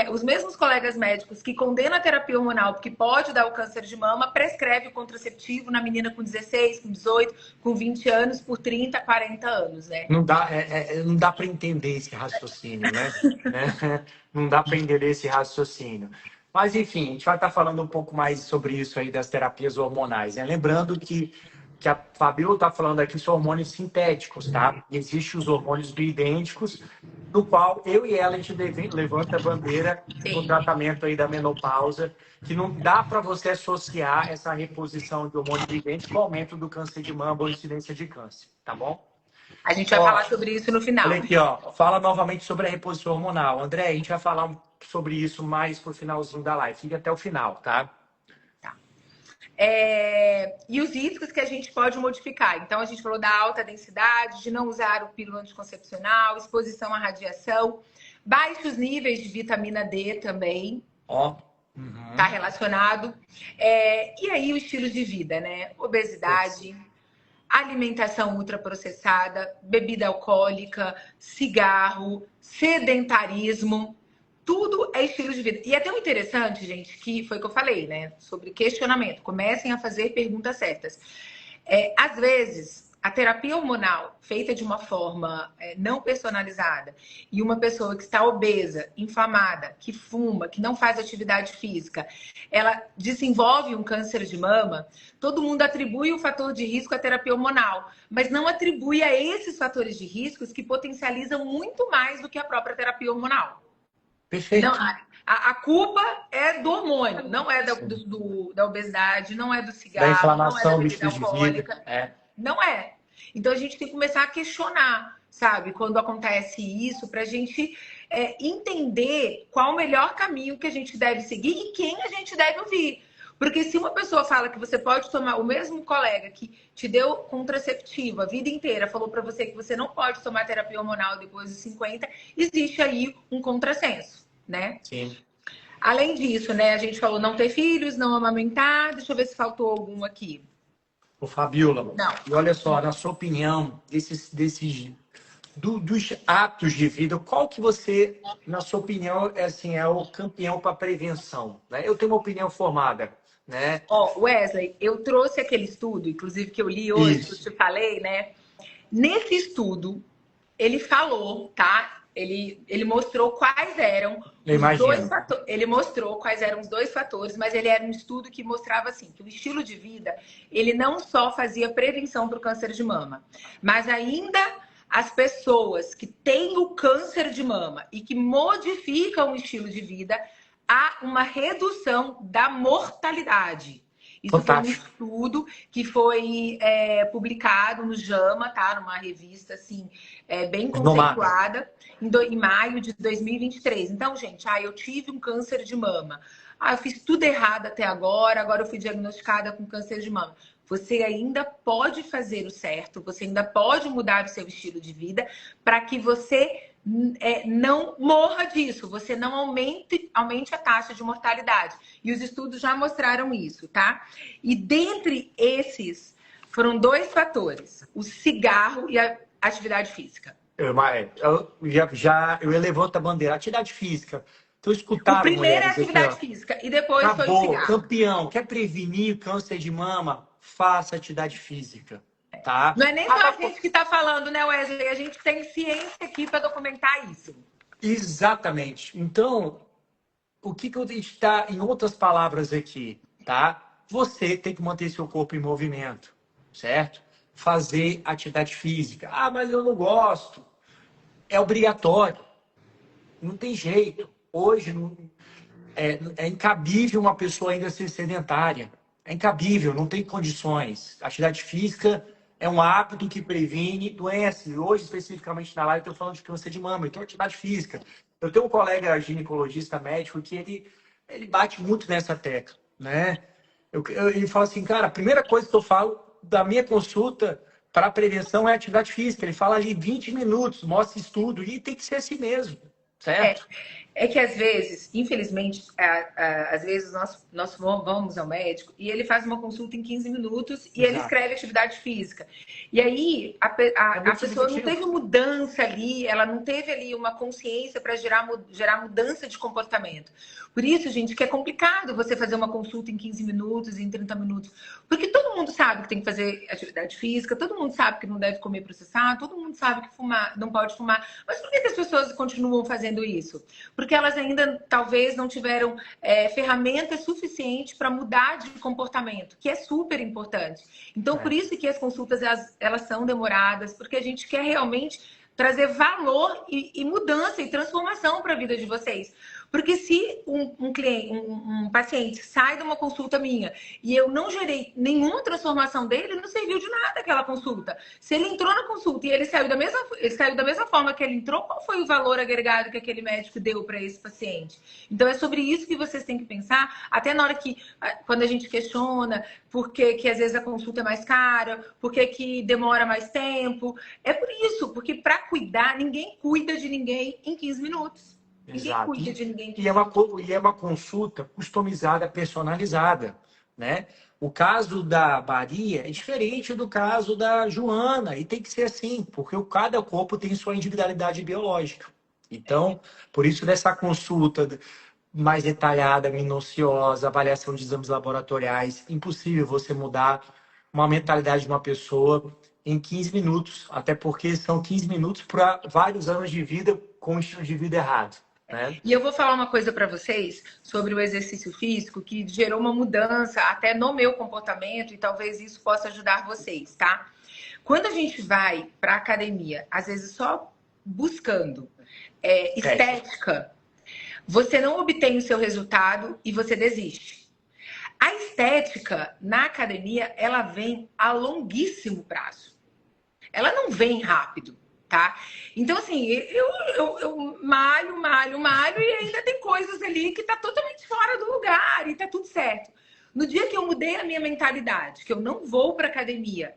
B: os mesmos colegas médicos que condenam a terapia hormonal porque pode dar o câncer de mama, prescreve o contraceptivo na menina com 16, com 18, com 20 anos, por 30, 40 anos, né?
A: Não dá para entender esse raciocínio, né? Não dá para entender esse raciocínio. Mas, enfim, a gente vai estar falando um pouco mais sobre isso aí das terapias hormonais, né? Lembrando que a Fabíola está falando aqui são hormônios sintéticos, tá? E existem os hormônios bioidênticos, no qual eu e ela a gente levanta a bandeira no tratamento aí da menopausa, que não dá para você associar essa reposição de hormônio bioidêntico ao aumento do câncer de mama ou incidência de câncer, tá bom?
B: A gente vai falar sobre isso no final.
A: Olha aqui, fala novamente sobre a reposição hormonal. André, a gente vai falar sobre isso mais pro finalzinho da live. Fica até o final, tá?
B: E os riscos que a gente pode modificar. Então, a gente falou da alta densidade, de não usar o pílula anticoncepcional, exposição à radiação, baixos níveis de vitamina D também. Tá relacionado. E aí, o estilo de vida, né? Obesidade, alimentação ultraprocessada, bebida alcoólica, cigarro, sedentarismo. Tudo é estilo de vida. E é tão interessante, gente, que foi o que eu falei, né? Sobre questionamento. Comecem a fazer perguntas certas. Às vezes, a terapia hormonal feita de uma forma não personalizada e uma pessoa que está obesa, inflamada, que fuma, que não faz atividade física, ela desenvolve um câncer de mama, todo mundo atribui o fator de risco à terapia hormonal, mas não atribui a esses fatores de riscos que potencializam muito mais do que a própria terapia hormonal.
A: Perfeito.
B: Não, a culpa é do hormônio, não é da obesidade, não é do cigarro,
A: Da inflamação,
B: não é
A: do
B: da bebida
A: estilo de vida.
B: alcoólica. Não é. Então a gente tem que começar a questionar, sabe, quando acontece isso, para a gente entender qual o melhor caminho que a gente deve seguir e quem a gente deve ouvir. Porque se uma pessoa fala que você pode tomar, o mesmo colega que te deu contraceptivo a vida inteira, falou para você que você não pode tomar terapia hormonal depois dos 50, existe aí um contrassenso, né?
A: Sim.
B: Além disso, né, a gente falou não ter filhos, não amamentar, deixa eu ver se faltou algum aqui.
A: Ô, Fabiola,
B: Não.
A: e olha só, na sua opinião, dos hábitos de vida, qual que você, na sua opinião, é o campeão para prevenção? Né? Eu tenho uma opinião formada, né?
B: Wesley, eu trouxe aquele estudo, inclusive que eu li hoje, que eu te falei, né? Nesse estudo, ele falou, tá? Ele mostrou quais eram os dois fatores. Ele mostrou quais eram os dois fatores, mas ele era um estudo que mostrava assim que o estilo de vida ele não só fazia prevenção para o câncer de mama, mas ainda as pessoas que têm o câncer de mama e que modificam o estilo de vida, há uma redução da mortalidade. Isso
A: Fantástico.
B: foi um estudo que foi publicado no JAMA, tá? Numa revista assim, bem conceituada, em maio de 2023. Então, gente, eu tive um câncer de mama. Eu fiz tudo errado até agora eu fui diagnosticada com câncer de mama. Você ainda pode fazer o certo, você ainda pode mudar o seu estilo de vida para que você não morra disso, você não aumente a taxa de mortalidade. E os estudos já mostraram isso, tá? E dentre esses, foram dois fatores: o cigarro e a atividade física.
A: Eu levanto a bandeira. Atividade física. Então, escutaram,
B: o primeiro
A: mulheres,
B: é a atividade física e depois
A: acabou,
B: foi o cigarro.
A: Campeão. Quer prevenir câncer de mama? Faça atividade física. Tá?
B: Não é nem só a gente que está falando, né, Wesley? A gente tem ciência aqui para documentar isso.
A: Exatamente. Então, o que eu está em outras palavras aqui, tá? Você tem que manter seu corpo em movimento, certo? Fazer atividade física. Mas eu não gosto. É obrigatório. Não tem jeito. Hoje é incabível uma pessoa ainda ser sedentária. É incabível, não tem condições. Atividade física é um hábito que previne doenças. Hoje, especificamente na live, eu estou falando de câncer de mama. Então, atividade física. Eu tenho um colega ginecologista médico que ele bate muito nessa tecla, né? Ele fala assim, cara, a primeira coisa que eu falo da minha consulta para prevenção é atividade física. Ele fala ali 20 minutos, mostra estudo, e tem que ser assim mesmo, certo?
B: É que às vezes, infelizmente, às vezes nós vamos ao médico e ele faz uma consulta em 15 minutos e ele escreve atividade física. E aí a pessoa não teve mudança ali, ela não teve ali uma consciência para gerar mudança de comportamento. Por isso, gente, que é complicado você fazer uma consulta em 15 minutos, em 30 minutos. Porque todo mundo sabe que tem que fazer atividade física, todo mundo sabe que não deve comer processado, todo mundo sabe que fumar, não pode fumar. Mas por que as pessoas continuam fazendo isso? Porque elas ainda talvez não tiveram ferramentas suficientes para mudar de comportamento, que é super importante. Então, por isso que as consultas elas são demoradas, porque a gente quer realmente trazer valor e mudança e transformação para a vida de vocês. Porque se um paciente sai de uma consulta minha e eu não gerei nenhuma transformação dele, não serviu de nada aquela consulta. Se ele entrou na consulta e ele saiu da mesma forma que ele entrou, qual foi o valor agregado que aquele médico deu para esse paciente? Então é sobre isso que vocês têm que pensar, até na hora quando a gente questiona por que às vezes a consulta é mais cara, por que demora mais tempo. É por isso, porque para cuidar, ninguém cuida de ninguém em 15 minutos.
A: Exato. E é uma consulta customizada, personalizada, né? O caso da Maria é diferente do caso da Joana, e tem que ser assim, porque cada corpo tem sua individualidade biológica. Então, por isso dessa consulta mais detalhada, minuciosa, avaliação de exames laboratoriais, impossível você mudar uma mentalidade de uma pessoa em 15 minutos, até porque são 15 minutos para vários anos de vida com um estilo de vida errado, né?
B: E eu vou falar uma coisa para vocês sobre o exercício físico que gerou uma mudança até no meu comportamento e talvez isso possa ajudar vocês, tá? Quando a gente vai para academia, às vezes só buscando estética, você não obtém o seu resultado e você desiste. A estética na academia, ela vem a longuíssimo prazo. Ela não vem rápido, tá? Então, assim, eu malho e ainda tem coisas ali que tá totalmente fora do lugar e tá tudo certo. No dia que eu mudei a minha mentalidade, que eu não vou para academia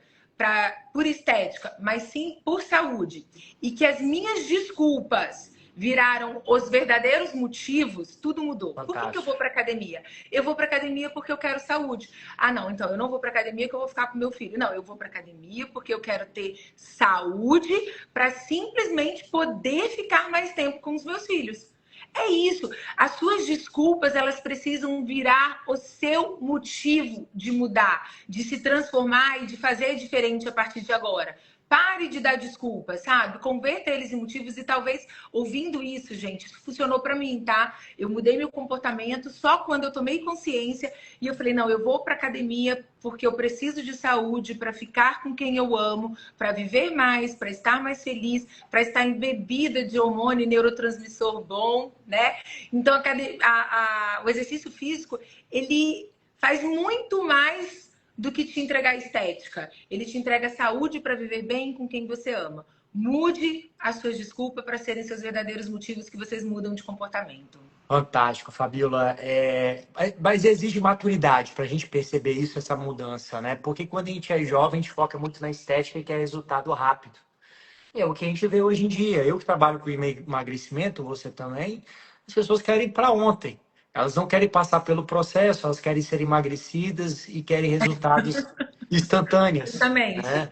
B: por estética, mas sim por saúde, e que as minhas desculpas viraram os verdadeiros motivos, tudo mudou.
A: Fantástico.
B: Por que eu vou para academia? Eu vou para academia porque eu quero saúde. Ah, não, então eu não vou para academia que eu vou ficar com meu filho. Não, eu vou para academia porque eu quero ter saúde para simplesmente poder ficar mais tempo com os meus filhos. É isso. As suas desculpas, elas precisam virar o seu motivo de mudar, de se transformar e de fazer diferente a partir de agora. Pare de dar desculpas, sabe? Converta eles em motivos e talvez ouvindo isso, gente, isso funcionou pra mim, tá? Eu mudei meu comportamento só quando eu tomei consciência e eu falei, não, eu vou pra academia porque eu preciso de saúde para ficar com quem eu amo, para viver mais, para estar mais feliz, para estar embebida de hormônio e neurotransmissor bom, né? Então, o exercício físico, ele faz muito mais do que te entregar estética. Ele te entrega saúde para viver bem com quem você ama. Mude as suas desculpas para serem seus verdadeiros motivos que vocês mudam de comportamento.
A: Fantástico, Fabíola. Mas exige maturidade para a gente perceber isso, essa mudança, né? Porque quando a gente é jovem, a gente foca muito na estética e quer resultado rápido. É o que a gente vê hoje em dia. Eu que trabalho com emagrecimento, você também, as pessoas querem para ontem. Elas não querem passar pelo processo, elas querem ser emagrecidas e querem resultados instantâneos.
B: Exatamente.
A: Né?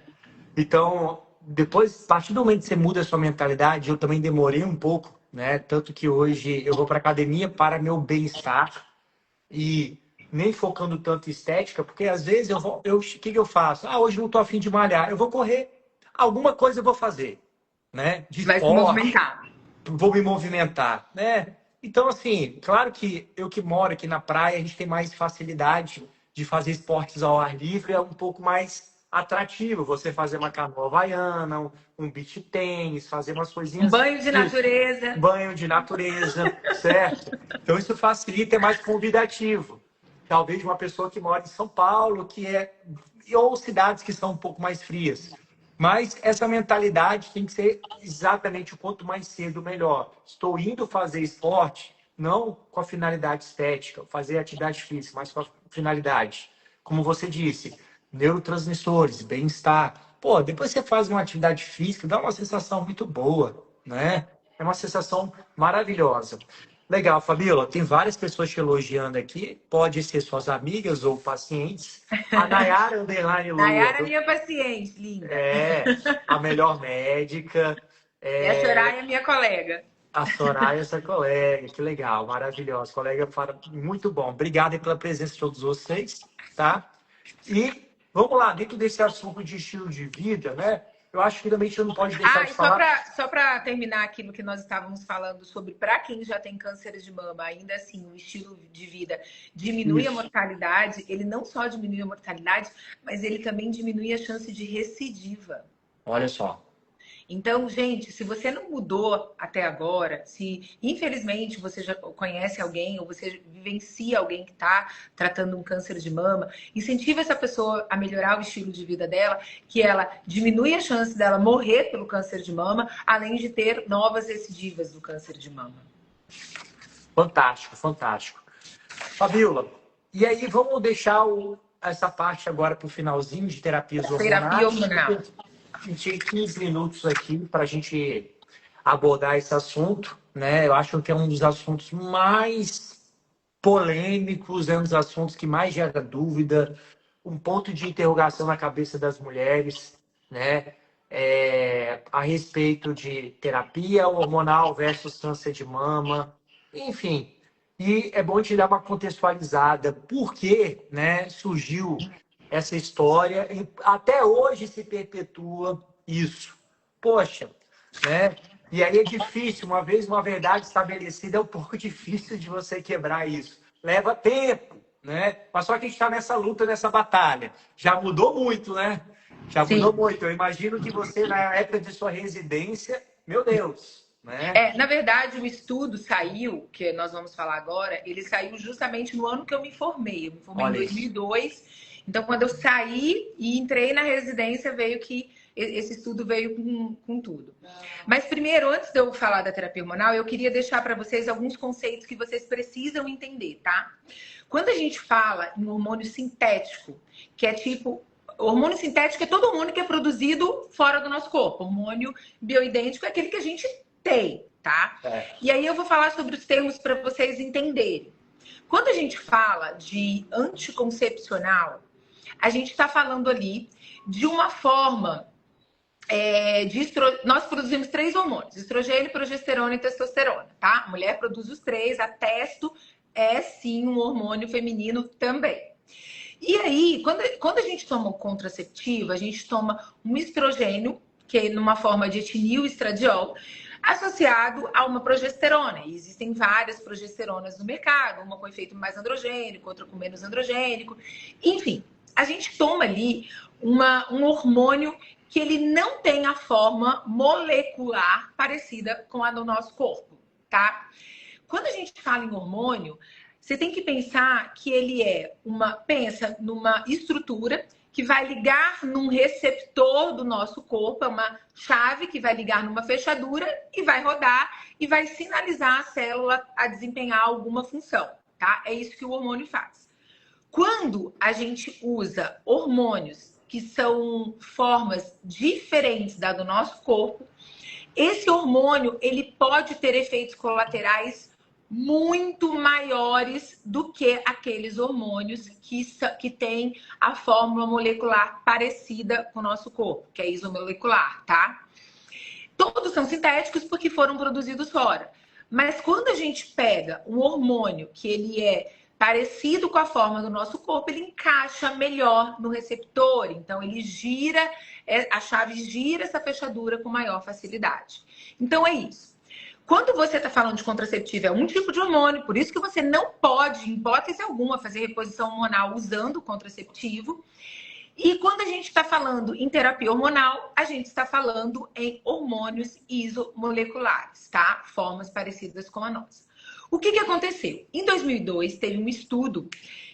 A: Então, depois, a partir do momento que você muda a sua mentalidade, eu também demorei um pouco, né? Tanto que hoje eu vou para academia para meu bem-estar e nem focando tanto em estética, porque às vezes o que eu faço? Ah, hoje não estou a fim de malhar, eu vou correr. Alguma coisa eu vou fazer, né? De
B: Vai se
A: esporte,
B: movimentar.
A: vou me movimentar, né? Então, assim, claro que eu que moro aqui na praia, a gente tem mais facilidade de fazer esportes ao ar livre, é um pouco mais atrativo você fazer uma canoa havaiana, um beach tênis, fazer umas coisinhas.
B: Banho de natureza.
A: Banho de natureza, certo? Então, isso facilita, é mais convidativo. Talvez uma pessoa que mora em São Paulo, ou cidades que são um pouco mais frias. Mas essa mentalidade tem que ser exatamente o quanto mais cedo, melhor. Estou indo fazer esporte, não com a finalidade estética, fazer atividade física, mas com a finalidade, como você disse, neurotransmissores, bem-estar. Pô, depois você faz uma atividade física, dá uma sensação muito boa, né? É uma sensação maravilhosa. Legal, Fabíola, tem várias pessoas te elogiando aqui, pode ser suas amigas ou pacientes. A Nayara Underline Lua.
B: Nayara é minha paciente, linda.
A: A melhor médica.
B: E a Soraya é minha colega.
A: A Soraya, essa colega, que legal, maravilhosa. Colega, muito bom. Obrigado aí pela presença de todos vocês, tá? E vamos lá, dentro desse assunto de estilo de vida, né? Eu acho que também a gente não pode deixar de falar...
B: Só para terminar aquilo que nós estávamos falando sobre para quem já tem câncer de mama, ainda assim, o estilo de vida diminui a mortalidade, ele não só diminui a mortalidade, mas ele também diminui a chance de recidiva.
A: Olha só.
B: Então, gente, se você não mudou até agora, se infelizmente você já conhece alguém ou você vivencia alguém que está tratando um câncer de mama, incentiva essa pessoa a melhorar o estilo de vida dela, que ela diminui a chance dela morrer pelo câncer de mama, além de ter novas recidivas do câncer de mama.
A: Fantástico, fantástico. Fabíola, e aí vamos deixar essa parte agora para o finalzinho de terapias hormonais.
B: Terapia hormonal.
A: A gente tem 15 minutos aqui para a gente abordar esse assunto, né? Eu acho que é um dos assuntos mais polêmicos, é um dos assuntos que mais gera dúvida, um ponto de interrogação na cabeça das mulheres, né? A respeito de terapia hormonal versus câncer de mama, enfim. E é bom te dar uma contextualizada, porque, né, surgiu essa história e até hoje se perpetua isso. Poxa, né? E aí é difícil, uma vez uma verdade estabelecida, é um pouco difícil de você quebrar isso. Leva tempo, né? Mas só que a gente está nessa luta, nessa batalha. Já mudou muito, né? Já
B: Sim.
A: mudou muito. Eu imagino que você, na época de sua residência, meu Deus, né?
B: Na verdade, o estudo saiu, que nós vamos falar agora, ele saiu justamente no ano que eu me formei. Eu me formei em
A: Olha isso.
B: 2002. Então, quando eu saí e entrei na residência, veio que esse estudo veio com tudo. Mas primeiro, antes de eu falar da terapia hormonal, eu queria deixar para vocês alguns conceitos que vocês precisam entender, tá? Quando a gente fala em hormônio sintético, que é tipo... Hormônio sintético é todo hormônio que é produzido fora do nosso corpo. Hormônio bioidêntico é aquele que a gente tem, tá? E aí eu vou falar sobre os termos para vocês entenderem. Quando a gente fala de anticoncepcional, a gente está falando ali de uma forma nós produzimos 3 hormônios: estrogênio, progesterona e testosterona, tá? A mulher produz os 3, a testo é sim um hormônio feminino também. E aí, quando a gente toma o contraceptivo, a gente toma um estrogênio, que é numa forma de etinil estradiol, associado a uma progesterona. E existem várias progesteronas no mercado, uma com efeito mais androgênico, outra com menos androgênico. Enfim, a gente toma ali um hormônio que ele não tem a forma molecular parecida com a do nosso corpo, tá? Quando a gente fala em hormônio, você tem que pensar que ele pensa numa estrutura que vai ligar num receptor do nosso corpo, é uma chave que vai ligar numa fechadura e vai rodar e vai sinalizar a célula a desempenhar alguma função, tá? É isso que o hormônio faz. Quando a gente usa hormônios que são formas diferentes da do nosso corpo, esse hormônio ele pode ter efeitos colaterais muito maiores do que aqueles hormônios que têm a fórmula molecular parecida com o nosso corpo, que é isomolecular, tá? Todos são sintéticos porque foram produzidos fora. Mas quando a gente pega um hormônio que ele é parecido com a forma do nosso corpo, ele encaixa melhor no receptor. Então, ele gira, a chave gira essa fechadura com maior facilidade. Então, é isso. Quando você está falando de contraceptivo, é um tipo de hormônio, por isso que você não pode, em hipótese alguma, fazer reposição hormonal usando o contraceptivo. E quando a gente está falando em terapia hormonal, a gente está falando em hormônios isomoleculares, tá? Formas parecidas com a nossa. O que aconteceu? Em 2002, teve um estudo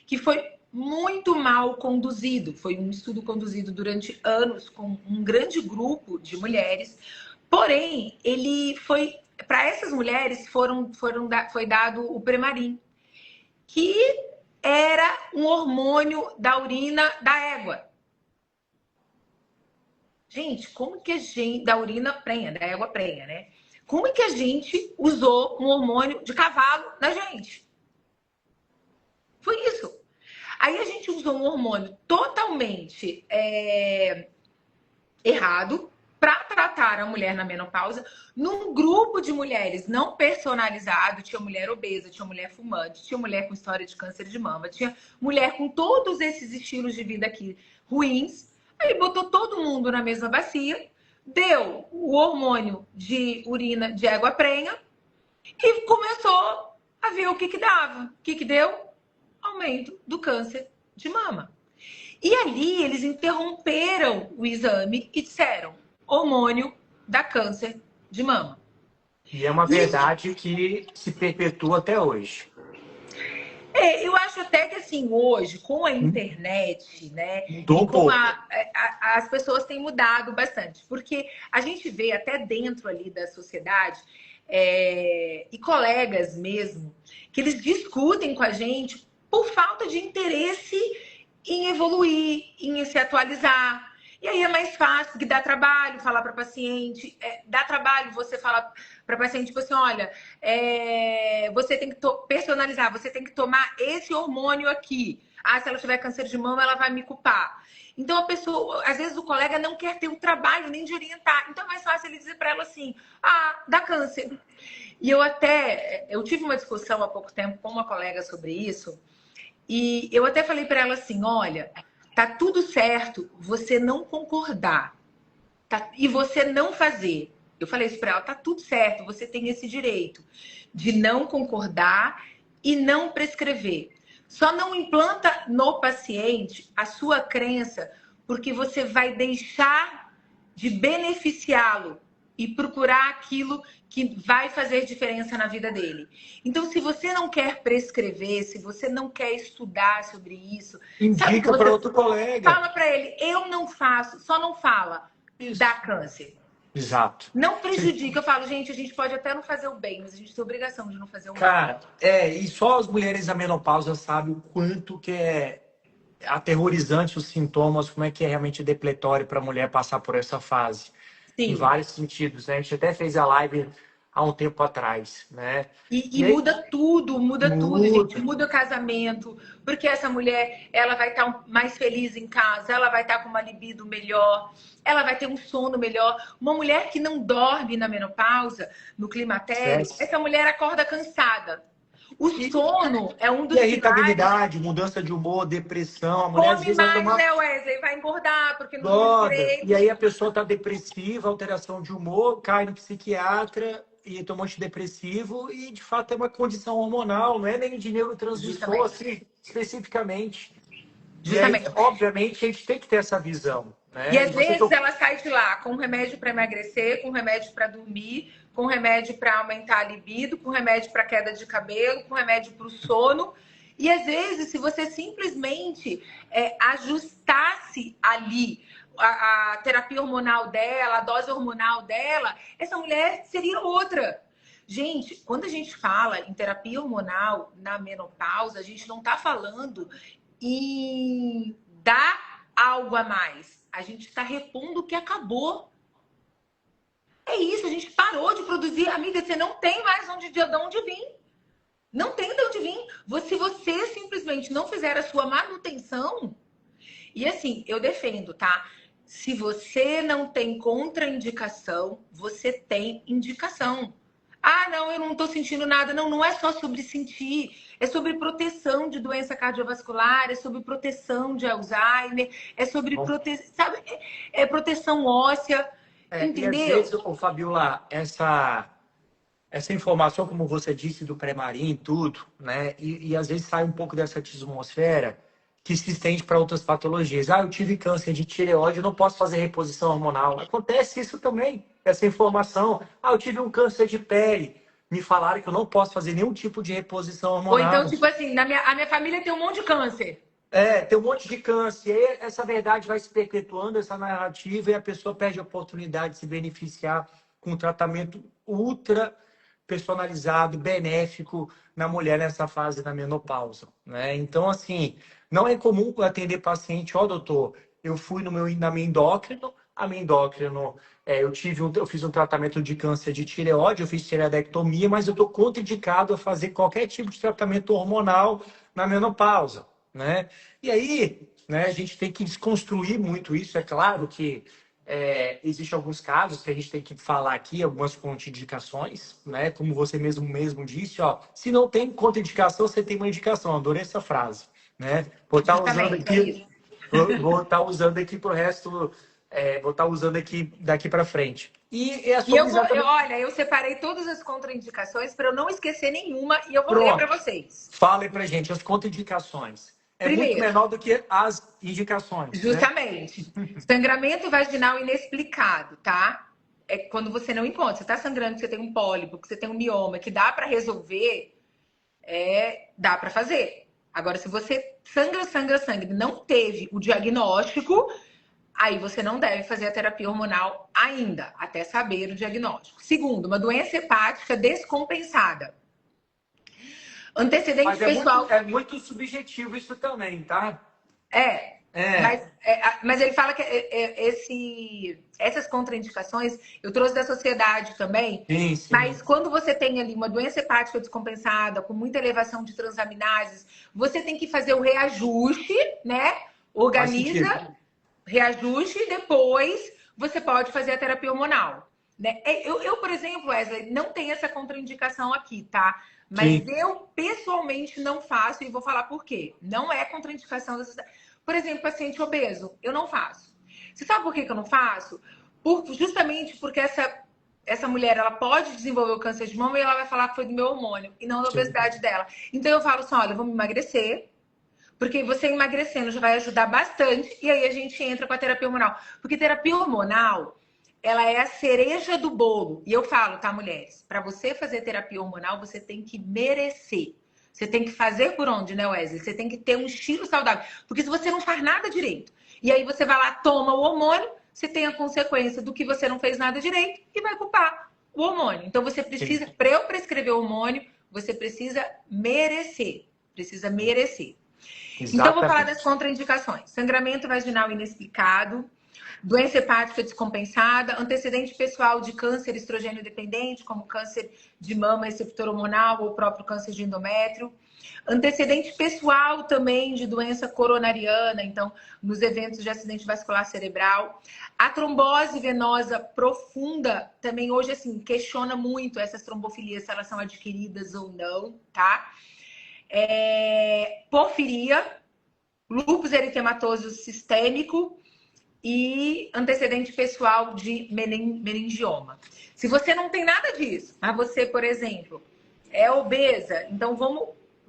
B: que foi muito mal conduzido. Foi um estudo conduzido durante anos com um grande grupo de mulheres. Porém, ele foi... Para essas mulheres foi dado o Premarin, que era um hormônio da urina da égua. Gente, como que a gente... Da urina prenha, da égua prenha, né? Como é que a gente usou um hormônio de cavalo na gente? Foi isso. Aí a gente usou um hormônio totalmente errado para tratar a mulher na menopausa num grupo de mulheres não personalizado. Tinha mulher obesa, tinha mulher fumante, tinha mulher com história de câncer de mama, tinha mulher com todos esses estilos de vida aqui ruins. Aí botou todo mundo na mesma bacia, deu o hormônio de urina de égua prenha e começou a ver o que dava. O que deu? Aumento do câncer de mama. E ali eles interromperam o exame e disseram: hormônio dá câncer de mama.
A: E é uma verdade que se perpetua até hoje.
B: Eu acho até que assim, hoje, com a internet, né?
A: Mudou um pouco.
B: As pessoas têm mudado bastante. Porque a gente vê até dentro ali da sociedade, e colegas mesmo, que eles discutem com a gente por falta de interesse em evoluir, em se atualizar. E aí é mais fácil, que dá trabalho falar para paciente, dá trabalho você falar para paciente, tipo assim, olha, você tem que personalizar, você tem que tomar esse hormônio aqui. Ah, se ela tiver câncer de mama, ela vai me culpar. Então a pessoa, às vezes o colega não quer ter o trabalho nem de orientar. Então é mais fácil ele dizer para ela assim: ah, dá câncer. E eu tive uma discussão há pouco tempo com uma colega sobre isso. E eu até falei para ela assim: olha, tá tudo certo você não concordar, tá? E você não fazer. Eu falei isso para ela, tá tudo certo, você tem esse direito de não concordar e não prescrever. Só não implanta no paciente a sua crença, porque você vai deixar de beneficiá-lo e procurar aquilo que vai fazer diferença na vida dele. Então, se você não quer prescrever, se você não quer estudar sobre isso, sabe o que
A: Indica para
B: você
A: outro colega.
B: fala para ele? Eu não faço, só não fala.
A: Isso.
B: Dá câncer.
A: Exato.
B: Não prejudica. Eu falo, gente, a gente pode até não fazer o bem, mas a gente tem obrigação de não fazer o mal.
A: Cara, e só as mulheres da menopausa sabem o quanto que é aterrorizante os sintomas, como é que é realmente depletório para a mulher passar por essa fase. Em
B: Sim.
A: vários sentidos, né? A gente até fez a live há um tempo atrás, né?
B: E
A: aí,
B: muda tudo, gente. Muda o casamento, porque essa mulher, ela vai estar mais feliz em casa, ela vai estar com uma libido melhor, ela vai ter um sono melhor. Uma mulher que não dorme na menopausa, no climatério, essa mulher acorda cansada. O sono é um dos
A: e a
B: pilares.
A: irritabilidade, mudança de humor, depressão, a mulher às
B: Come
A: vezes
B: mais, né, Wesley? Vai engordar, porque não come direito.
A: E aí a pessoa está depressiva, alteração de humor, cai no psiquiatra e toma antidepressivo e de fato é uma condição hormonal, não é nem de neurotransmissor assim, especificamente.
B: Justamente.
A: E aí, obviamente, a gente tem que ter essa visão. Né?
B: E às vezes ela sai de lá com remédio para emagrecer, com remédio para dormir, com remédio para aumentar a libido, com remédio para queda de cabelo, com remédio para o sono. E às vezes, se você simplesmente ajustasse ali a terapia hormonal dela, a dose hormonal dela, essa mulher seria outra. Gente, quando a gente fala em terapia hormonal na menopausa, a gente não está falando em dar algo a mais. A gente está repondo o que acabou. É isso, a gente parou de produzir. Amiga, você não tem mais de onde vir. Não tem de onde vir. Se você simplesmente não fizer a sua manutenção... E assim, eu defendo, tá? Se você não tem contraindicação, você tem indicação. Ah, não, eu não tô sentindo nada. Não, não é só sobre sentir. É sobre proteção de doença cardiovascular, é sobre proteção de Alzheimer, é sobre sabe? Proteção óssea, entendeu?
A: E às vezes, Fabiola, essa informação, como você disse, do pré-marim, tudo, né? E às vezes sai um pouco dessa atmosfera que se estende para outras patologias. Ah, eu tive câncer de tireoide, eu não posso fazer reposição hormonal. Acontece isso também, essa informação. Ah, eu tive um câncer de pele. Me falaram que eu não posso fazer nenhum tipo de reposição hormonal.
B: Ou então, tipo assim, a minha família tem um monte de câncer.
A: Tem um monte de câncer. E essa verdade vai se perpetuando, essa narrativa, e a pessoa perde a oportunidade de se beneficiar com um tratamento ultra personalizado, benéfico na mulher nessa fase da menopausa, né? Então, assim, não é comum atender paciente, doutor, eu fui na minha endócrino, a minha endócrino, eu fiz um tratamento de câncer de tireoide, eu fiz tireoidectomia, mas eu estou contraindicado a fazer qualquer tipo de tratamento hormonal na menopausa, né? E aí, né, a gente tem que desconstruir muito isso, é claro que existem alguns casos que a gente tem que falar aqui, algumas contraindicações, né? Como você mesmo disse, se não tem contraindicação, você tem uma indicação. Adorei essa frase, né? Vou estar usando aqui pro resto, vou estar usando aqui daqui para frente.
B: Olha, eu separei todas as contraindicações para eu não esquecer nenhuma e eu vou ler para vocês.
A: Falem pra gente as contraindicações. Primeiro, muito menor do que as indicações.
B: Justamente. Né? Sangramento vaginal inexplicado, tá? É quando você não encontra. Você tá sangrando, que você tem um pólipo, que você tem um mioma, que dá para resolver, dá para fazer. Agora, se você sangra, não teve o diagnóstico, aí você não deve fazer a terapia hormonal ainda, até saber o diagnóstico. Segundo, uma doença hepática descompensada. Antecedente pessoal.
A: É muito subjetivo isso também, tá?
B: Mas ele fala que essas contraindicações, eu trouxe da sociedade também.
A: Sim.
B: Mas quando você tem ali uma doença hepática descompensada, com muita elevação de transaminases, você tem que fazer o reajuste, né? Organiza, reajuste e depois você pode fazer a terapia hormonal. Né? Eu, por exemplo, Wesley, não tenho essa contraindicação aqui, tá? Mas eu, pessoalmente, não faço e vou falar por quê. Não é contraindicação da sociedade. por exemplo, paciente obeso. Eu não faço. Você sabe por que eu não faço? Justamente porque essa mulher, ela pode desenvolver o câncer de mama e ela vai falar que foi do meu hormônio e não da
A: Sim.
B: obesidade dela. Então eu falo assim, olha, vamos emagrecer, porque você emagrecendo já vai ajudar bastante e aí a gente entra com a terapia hormonal. Porque terapia hormonal, ela é a cereja do bolo. E eu falo, tá, mulheres? Para você fazer terapia hormonal, você tem que merecer. Você tem que fazer por onde, né, Wesley? Você tem que ter um estilo saudável. Porque se você não faz nada direito, e aí você vai lá, toma o hormônio, você tem a consequência do que você não fez nada direito e vai culpar o hormônio. Então você precisa, para eu prescrever o hormônio, você precisa merecer. Precisa merecer.
A: Exatamente.
B: Então, vou falar das contraindicações. Sangramento vaginal inexplicado, doença hepática descompensada, antecedente pessoal de câncer estrogênio dependente, como câncer de mama receptor hormonal ou próprio câncer de endométrio. Antecedente pessoal também de doença coronariana, então, nos eventos de acidente vascular cerebral. A trombose venosa profunda, também hoje, assim, questiona muito essas trombofilias, se elas são adquiridas ou não, tá? Porfiria, lúpus eritematoso sistêmico e antecedente pessoal de meningioma. Se você não tem nada disso, mas você, por exemplo, é obesa, então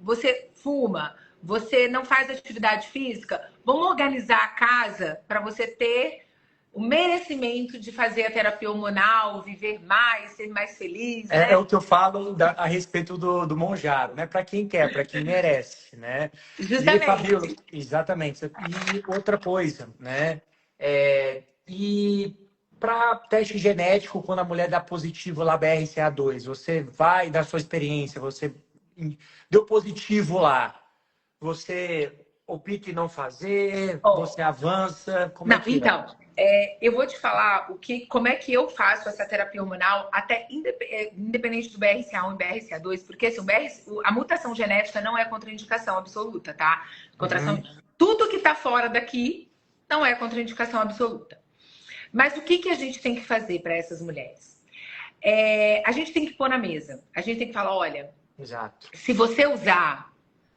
B: você fuma, você não faz atividade física, vamos organizar a casa para você ter o merecimento de fazer a terapia hormonal, viver mais, ser mais feliz, né?
A: É o que eu falo a respeito do Monjaro, né? Para quem quer, para quem merece, né? E aí, Fabiola,
B: Justamente.
A: exatamente. E outra coisa, né? E para teste genético, quando a mulher dá positivo lá BRCA2, você vai da sua experiência, você deu positivo lá, você opta em não fazer, você avança, como é
B: Não,
A: que é?
B: então, eu vou te falar como é que eu faço essa terapia hormonal, até independente do BRCA1 e BRCA2, porque assim, a mutação genética não é contraindicação absoluta, tá? Tudo que tá fora daqui não é contraindicação absoluta. Mas o que a gente tem que fazer para essas mulheres? A gente tem que pôr na mesa. A gente tem que falar, olha,
A: Exato.
B: se você usar,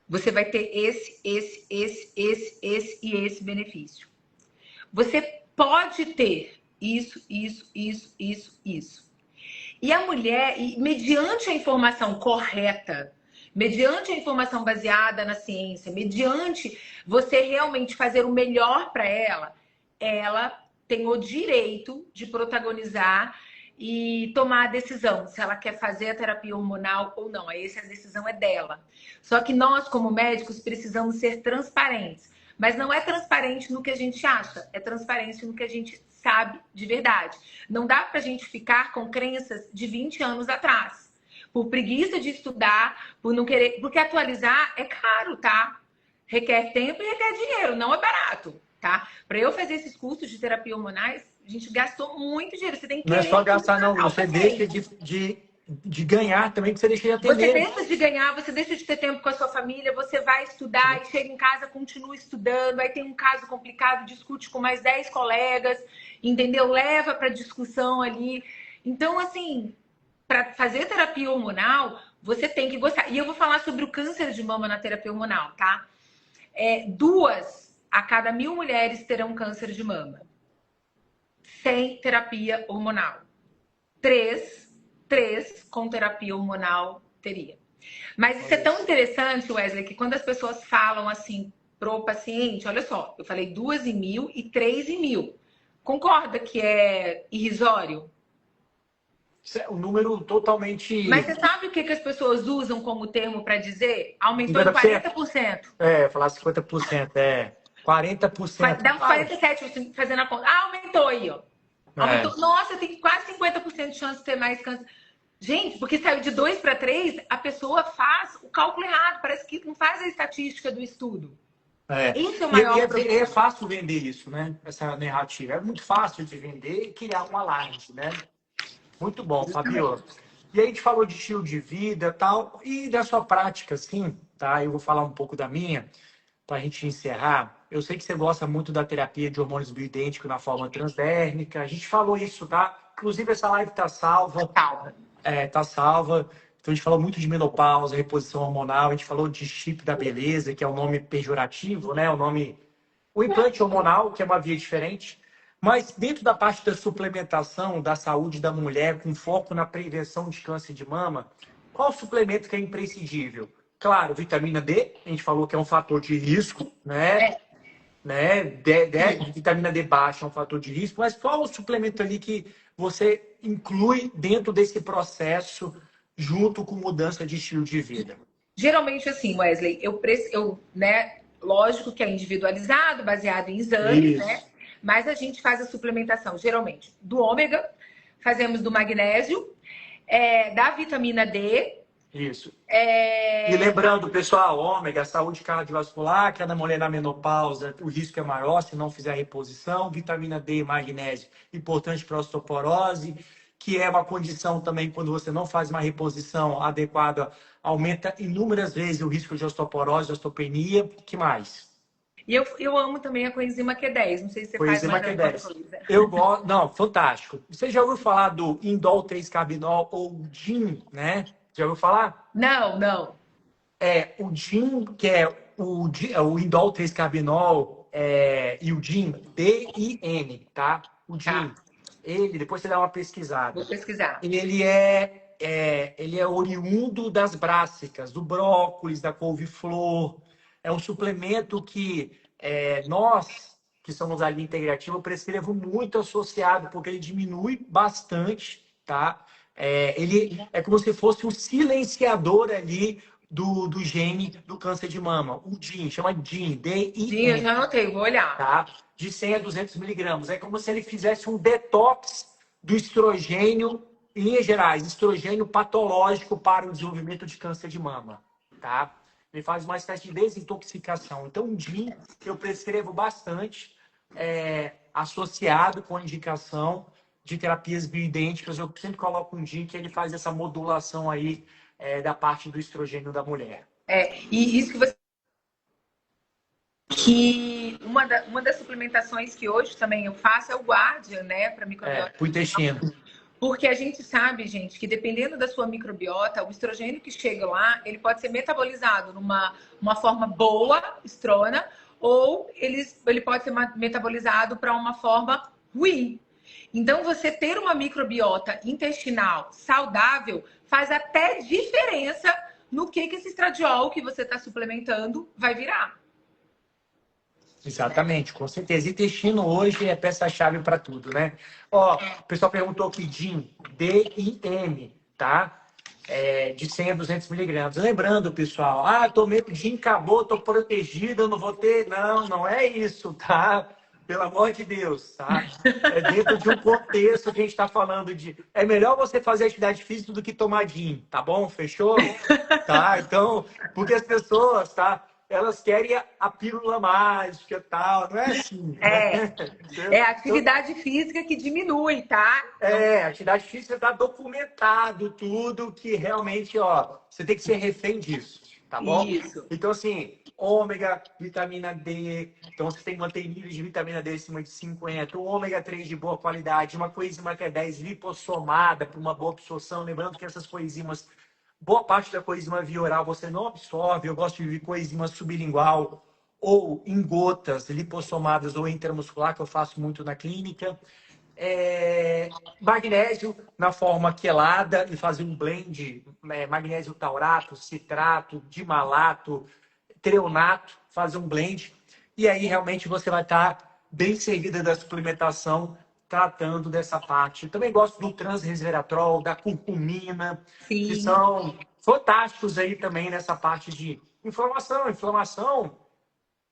B: você vai ter esse e esse benefício. Você pode ter isso. E a mulher, mediante a informação correta, mediante a informação baseada na ciência, mediante você realmente fazer o melhor para ela tem o direito de protagonizar e tomar a decisão se ela quer fazer a terapia hormonal ou não. Aí essa decisão é dela. Só que nós, como médicos, precisamos ser transparentes. Mas não é transparente no que a gente acha, é transparente no que a gente sabe de verdade. Não dá pra gente ficar com crenças de 20 anos atrás. Por preguiça de estudar, por não querer. Porque atualizar é caro, tá? Requer tempo e requer dinheiro, não é barato, tá? Para eu fazer esses cursos de terapia hormonais, a gente gastou muito dinheiro. Você tem que
A: Não é só gastar, não.
B: contratar o
A: Você
B: paciente.
A: deixa de ganhar também, que você deixa de
B: Você
A: atender.
B: deixa de ganhar, você deixa de ter tempo com a sua família, você vai estudar e chega em casa, continua estudando, aí tem um caso complicado, discute com mais 10 colegas, entendeu? Leva para discussão ali. Então, assim, para fazer terapia hormonal, você tem que gostar. E eu vou falar sobre o câncer de mama na terapia hormonal, tá? 2 a cada 1.000 mulheres terão câncer de mama sem terapia hormonal. 3 com terapia hormonal teria. Mas isso é tão interessante, Wesley, que quando as pessoas falam assim pro paciente, olha só, eu falei 2 em 1.000 e 3 em 1.000. Concorda que é irrisório?
A: Isso é um número totalmente...
B: Mas você sabe o que as pessoas usam como termo para dizer? Aumentou em
A: 50%.
B: 40%.
A: Falar 50%, 40%.
B: Dá uns 47% fazendo a conta. Aumentou aí, ó. Aumentou. Nossa, tem quase 50% de chance de ter mais câncer. Gente, porque saiu de 2 para 3, a pessoa faz o cálculo errado. Parece que não faz a estatística do estudo. Esse é o maior problema.
A: É fácil vender isso, né? Essa narrativa. É muito fácil de vender e criar um alarde, né? Muito bom, Fabiola. E aí a gente falou de estilo de vida e tal, e da sua prática, assim, tá? Eu vou falar um pouco da minha, para a gente encerrar. Eu sei que você gosta muito da terapia de hormônios bioidênticos na forma transdérmica. A gente falou isso, tá? Inclusive, essa live tá salva. Tá salva. Então, a gente falou muito de menopausa, reposição hormonal. A gente falou de chip da beleza, que é um nome pejorativo, né? O nome O implante hormonal, que é uma via diferente, mas dentro da parte da suplementação da saúde da mulher, com foco na prevenção de câncer de mama, qual suplemento que é imprescindível? Claro, vitamina D, a gente falou que é um fator de risco, né?
B: É,
A: Vitamina D baixa é um fator de risco, mas qual o suplemento ali que você inclui dentro desse processo junto com mudança de estilo de vida?
B: geralmente, assim, Wesley, né, lógico que é individualizado, baseado em exames, né?
A: Isso,
B: Mas a gente faz a suplementação, geralmente, do ômega, fazemos do magnésio, da vitamina D.
A: isso. E
B: É,
A: lembrando, pessoal, ômega, saúde cardiovascular, cada mulher na menopausa, o risco é maior se não fizer a reposição. Vitamina D e magnésio, importante para a osteoporose, que é uma condição também quando você não faz uma reposição adequada, aumenta inúmeras vezes o risco de osteoporose, osteopenia. Que mais?
B: e eu amo também a coenzima Q10. Não sei se você faz
A: Coenzima
B: mais alguma
A: Q10.
B: coisa.
A: Eu gosto. Não, fantástico. Você já ouviu falar do Indol 3-Carbinol ou DIN, né? Já ouviu falar?
B: Não, não.
A: O DIN, que é o Indol 3-Carbinol e o DIN, D-I-N, tá? O DIN,
B: Tá,
A: depois você dá uma
B: vou
A: pesquisada.
B: pesquisar.
A: Ele é oriundo das brássicas, do brócolis, da couve-flor. É um suplemento que nós, que somos da linha integrativa, eu prescrevo muito associado, porque ele diminui bastante, tá? Ele é como se fosse um silenciador ali do gene do câncer de mama. O DIN, chama DIN,
B: Sim, eu
A: D-I-N,
B: já anotei, vou olhar.
A: tá? De 100 a 200 miligramas. É como se ele fizesse um detox do estrogênio, em linhas gerais, estrogênio patológico para o desenvolvimento de câncer de mama, tá? Ele faz uma espécie de desintoxicação. Então, o DIN eu prescrevo bastante, associado com a indicação de terapias bioidênticas. Eu sempre coloco um DIN que ele faz essa modulação aí da parte do estrogênio da mulher.
B: E isso que você. Que uma das suplementações que hoje também eu faço é o Guardian, né, para microbiota.
A: Pro intestino.
B: Porque a gente sabe, gente, que dependendo da sua microbiota, o estrogênio que chega lá, ele pode ser metabolizado numa uma forma boa, estrona, ou ele pode ser metabolizado para uma forma ruim. Então, você ter uma microbiota intestinal saudável faz até diferença no que esse estradiol que você está suplementando vai virar.
A: Exatamente, com certeza. Intestino hoje é peça-chave para tudo, né? Ó, o pessoal perguntou aqui, DIN, D-I-N, tá? De 100 a 200 miligramas. Lembrando, pessoal, tomei DIN, acabou, tô protegido, eu não vou ter... Não, não é isso, tá? Pelo amor de Deus, tá? É dentro de um contexto que a gente está falando de... É melhor você fazer atividade física do que tomar DIN, tá bom? Fechou? Tá? Então, porque as pessoas, tá? Elas querem a pílula mágica e tal, não é assim, né?
B: É a atividade física que diminui, tá?
A: Atividade física está documentado tudo que realmente, ó, você tem que ser refém disso, tá bom?
B: Isso.
A: Então, assim, ômega, vitamina D, então você tem que manter níveis de vitamina D acima de 50, o ômega 3 de boa qualidade, uma coenzima Q10 lipossomada para uma boa absorção, lembrando que essas coenzimas, boa parte da coenzima via oral você não absorve, eu gosto de ver coenzima sublingual ou em gotas lipossomadas ou intramuscular, que eu faço muito na clínica. Magnésio na forma quelada e fazer um blend, magnésio taurato, citrato, dimalato, treonato, fazer um blend. E aí realmente você vai estar bem servida da suplementação tratando dessa parte. Eu também gosto do transresveratrol, da curcumina, que
B: Sim.
A: são fantásticos aí também nessa parte de inflamação. Inflamação,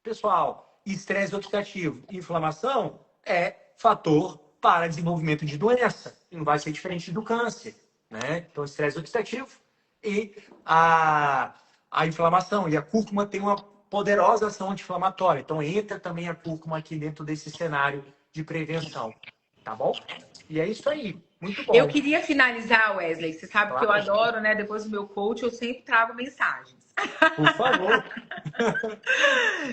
A: pessoal, estresse oxidativo. Inflamação é fator para desenvolvimento de doença. E não vai ser diferente do câncer, né? Então, estresse oxidativo e a inflamação. E a cúrcuma tem uma poderosa ação anti-inflamatória. Então, entra também a cúrcuma aqui dentro desse cenário de prevenção. Tá bom? E é isso aí. Muito
B: Eu
A: bom.
B: queria finalizar, Wesley. Você sabe que eu
A: Claro.
B: adoro, né? Depois do meu coach, eu sempre trago mensagens.
A: Por favor.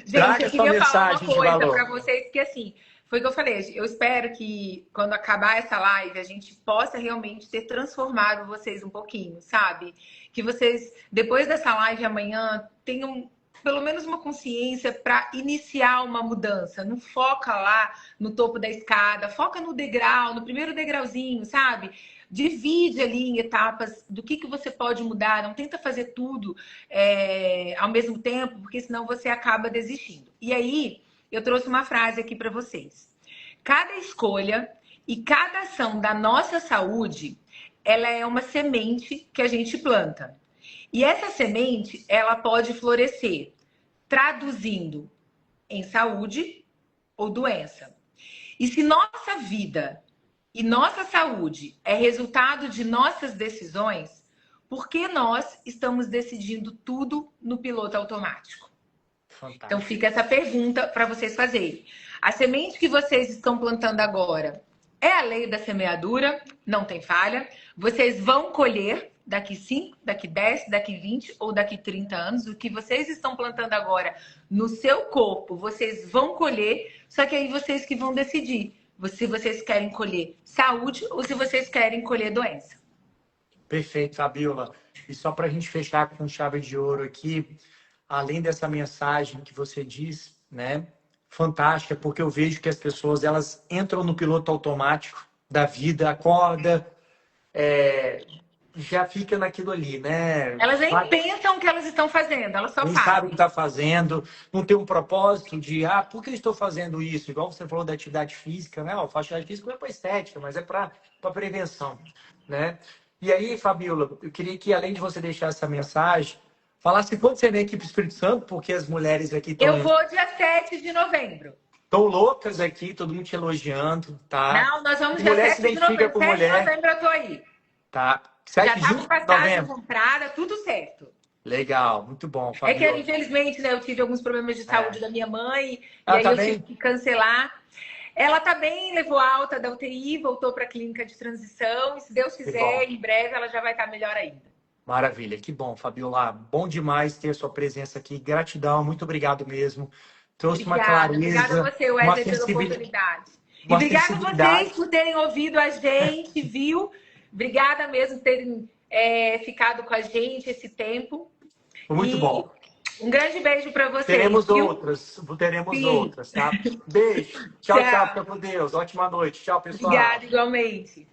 B: Gente,
A: Traga
B: eu
A: sua
B: queria falar uma
A: mensagem de
B: coisa
A: valor.
B: para vocês, que assim, foi o que eu falei. Eu espero que quando acabar essa live, a gente possa realmente ter transformado vocês um pouquinho, sabe? Que vocês, depois dessa live amanhã, tenham pelo menos uma consciência para iniciar uma mudança. Não foca lá no topo da escada, foca no degrau, no primeiro degrauzinho, sabe? Divide ali em etapas do que você pode mudar. Não tenta fazer tudo ao mesmo tempo, porque senão você acaba desistindo. E aí, eu trouxe uma frase aqui para vocês. Cada escolha e cada ação da nossa saúde, ela é uma semente que a gente planta. E essa semente, ela pode florescer, traduzindo em saúde ou doença. E se nossa vida e nossa saúde é resultado de nossas decisões, por que nós estamos decidindo tudo no piloto automático?
A: Fantástico.
B: Então fica essa pergunta para vocês fazerem. A semente que vocês estão plantando agora é a lei da semeadura, não tem falha. Vocês vão colher daqui 5, daqui 10, daqui 20 ou daqui 30 anos. O que vocês estão plantando agora no seu corpo, vocês vão colher, só que aí vocês que vão decidir se vocês querem colher saúde ou se vocês querem colher doença.
A: Perfeito, Fabiola. E só para a gente fechar com chave de ouro aqui, além dessa mensagem que você diz, né? Fantástica, porque eu vejo que as pessoas elas entram no piloto automático da vida, acorda, já fica naquilo ali, né?
B: Elas nem pensam o que elas estão fazendo, elas só
A: não
B: fazem.
A: sabe o que está fazendo, não tem um propósito de, por que eu estou fazendo isso? Igual você falou da atividade física, né? Eu faço atividade física não é para estética, mas é para prevenção, né? E aí, Fabiola, eu queria que, além de você deixar essa mensagem, falasse quando você vem aqui para o Espírito Santo, porque as mulheres aqui estão...
B: Eu vou dia 7 de novembro.
A: Estão loucas aqui, todo mundo te elogiando, tá?
B: Não, nós vamos dia
A: mulher
B: 7 de novembro.
A: com
B: 7
A: mulher.
B: de novembro eu tô aí.
A: Tá.
B: Já tá com passagem comprada, tudo certo.
A: Legal, muito bom, Fabiola.
B: É que, infelizmente, né, eu tive alguns problemas de saúde da minha mãe, e
A: Ela
B: aí
A: tá
B: eu
A: bem?
B: tive que cancelar. Ela tá bem, levou alta da UTI, voltou para a clínica de transição, e se Deus quiser, em breve ela já vai estar melhor ainda.
A: Maravilha, que bom, Fabiola. Bom demais ter a sua presença aqui. Gratidão, muito obrigado mesmo. Trouxe uma clareza.
B: Obrigada a você, Wesley, pela oportunidade. E obrigada a vocês por terem ouvido a gente, viu? Obrigada mesmo por terem ficado com a gente esse tempo.
A: Muito bom.
B: Um grande beijo para vocês.
A: Teremos outras, tá? Beijo. Tchau, tchau. Fica com Deus. Ótima noite. Tchau, pessoal.
B: Obrigada, igualmente.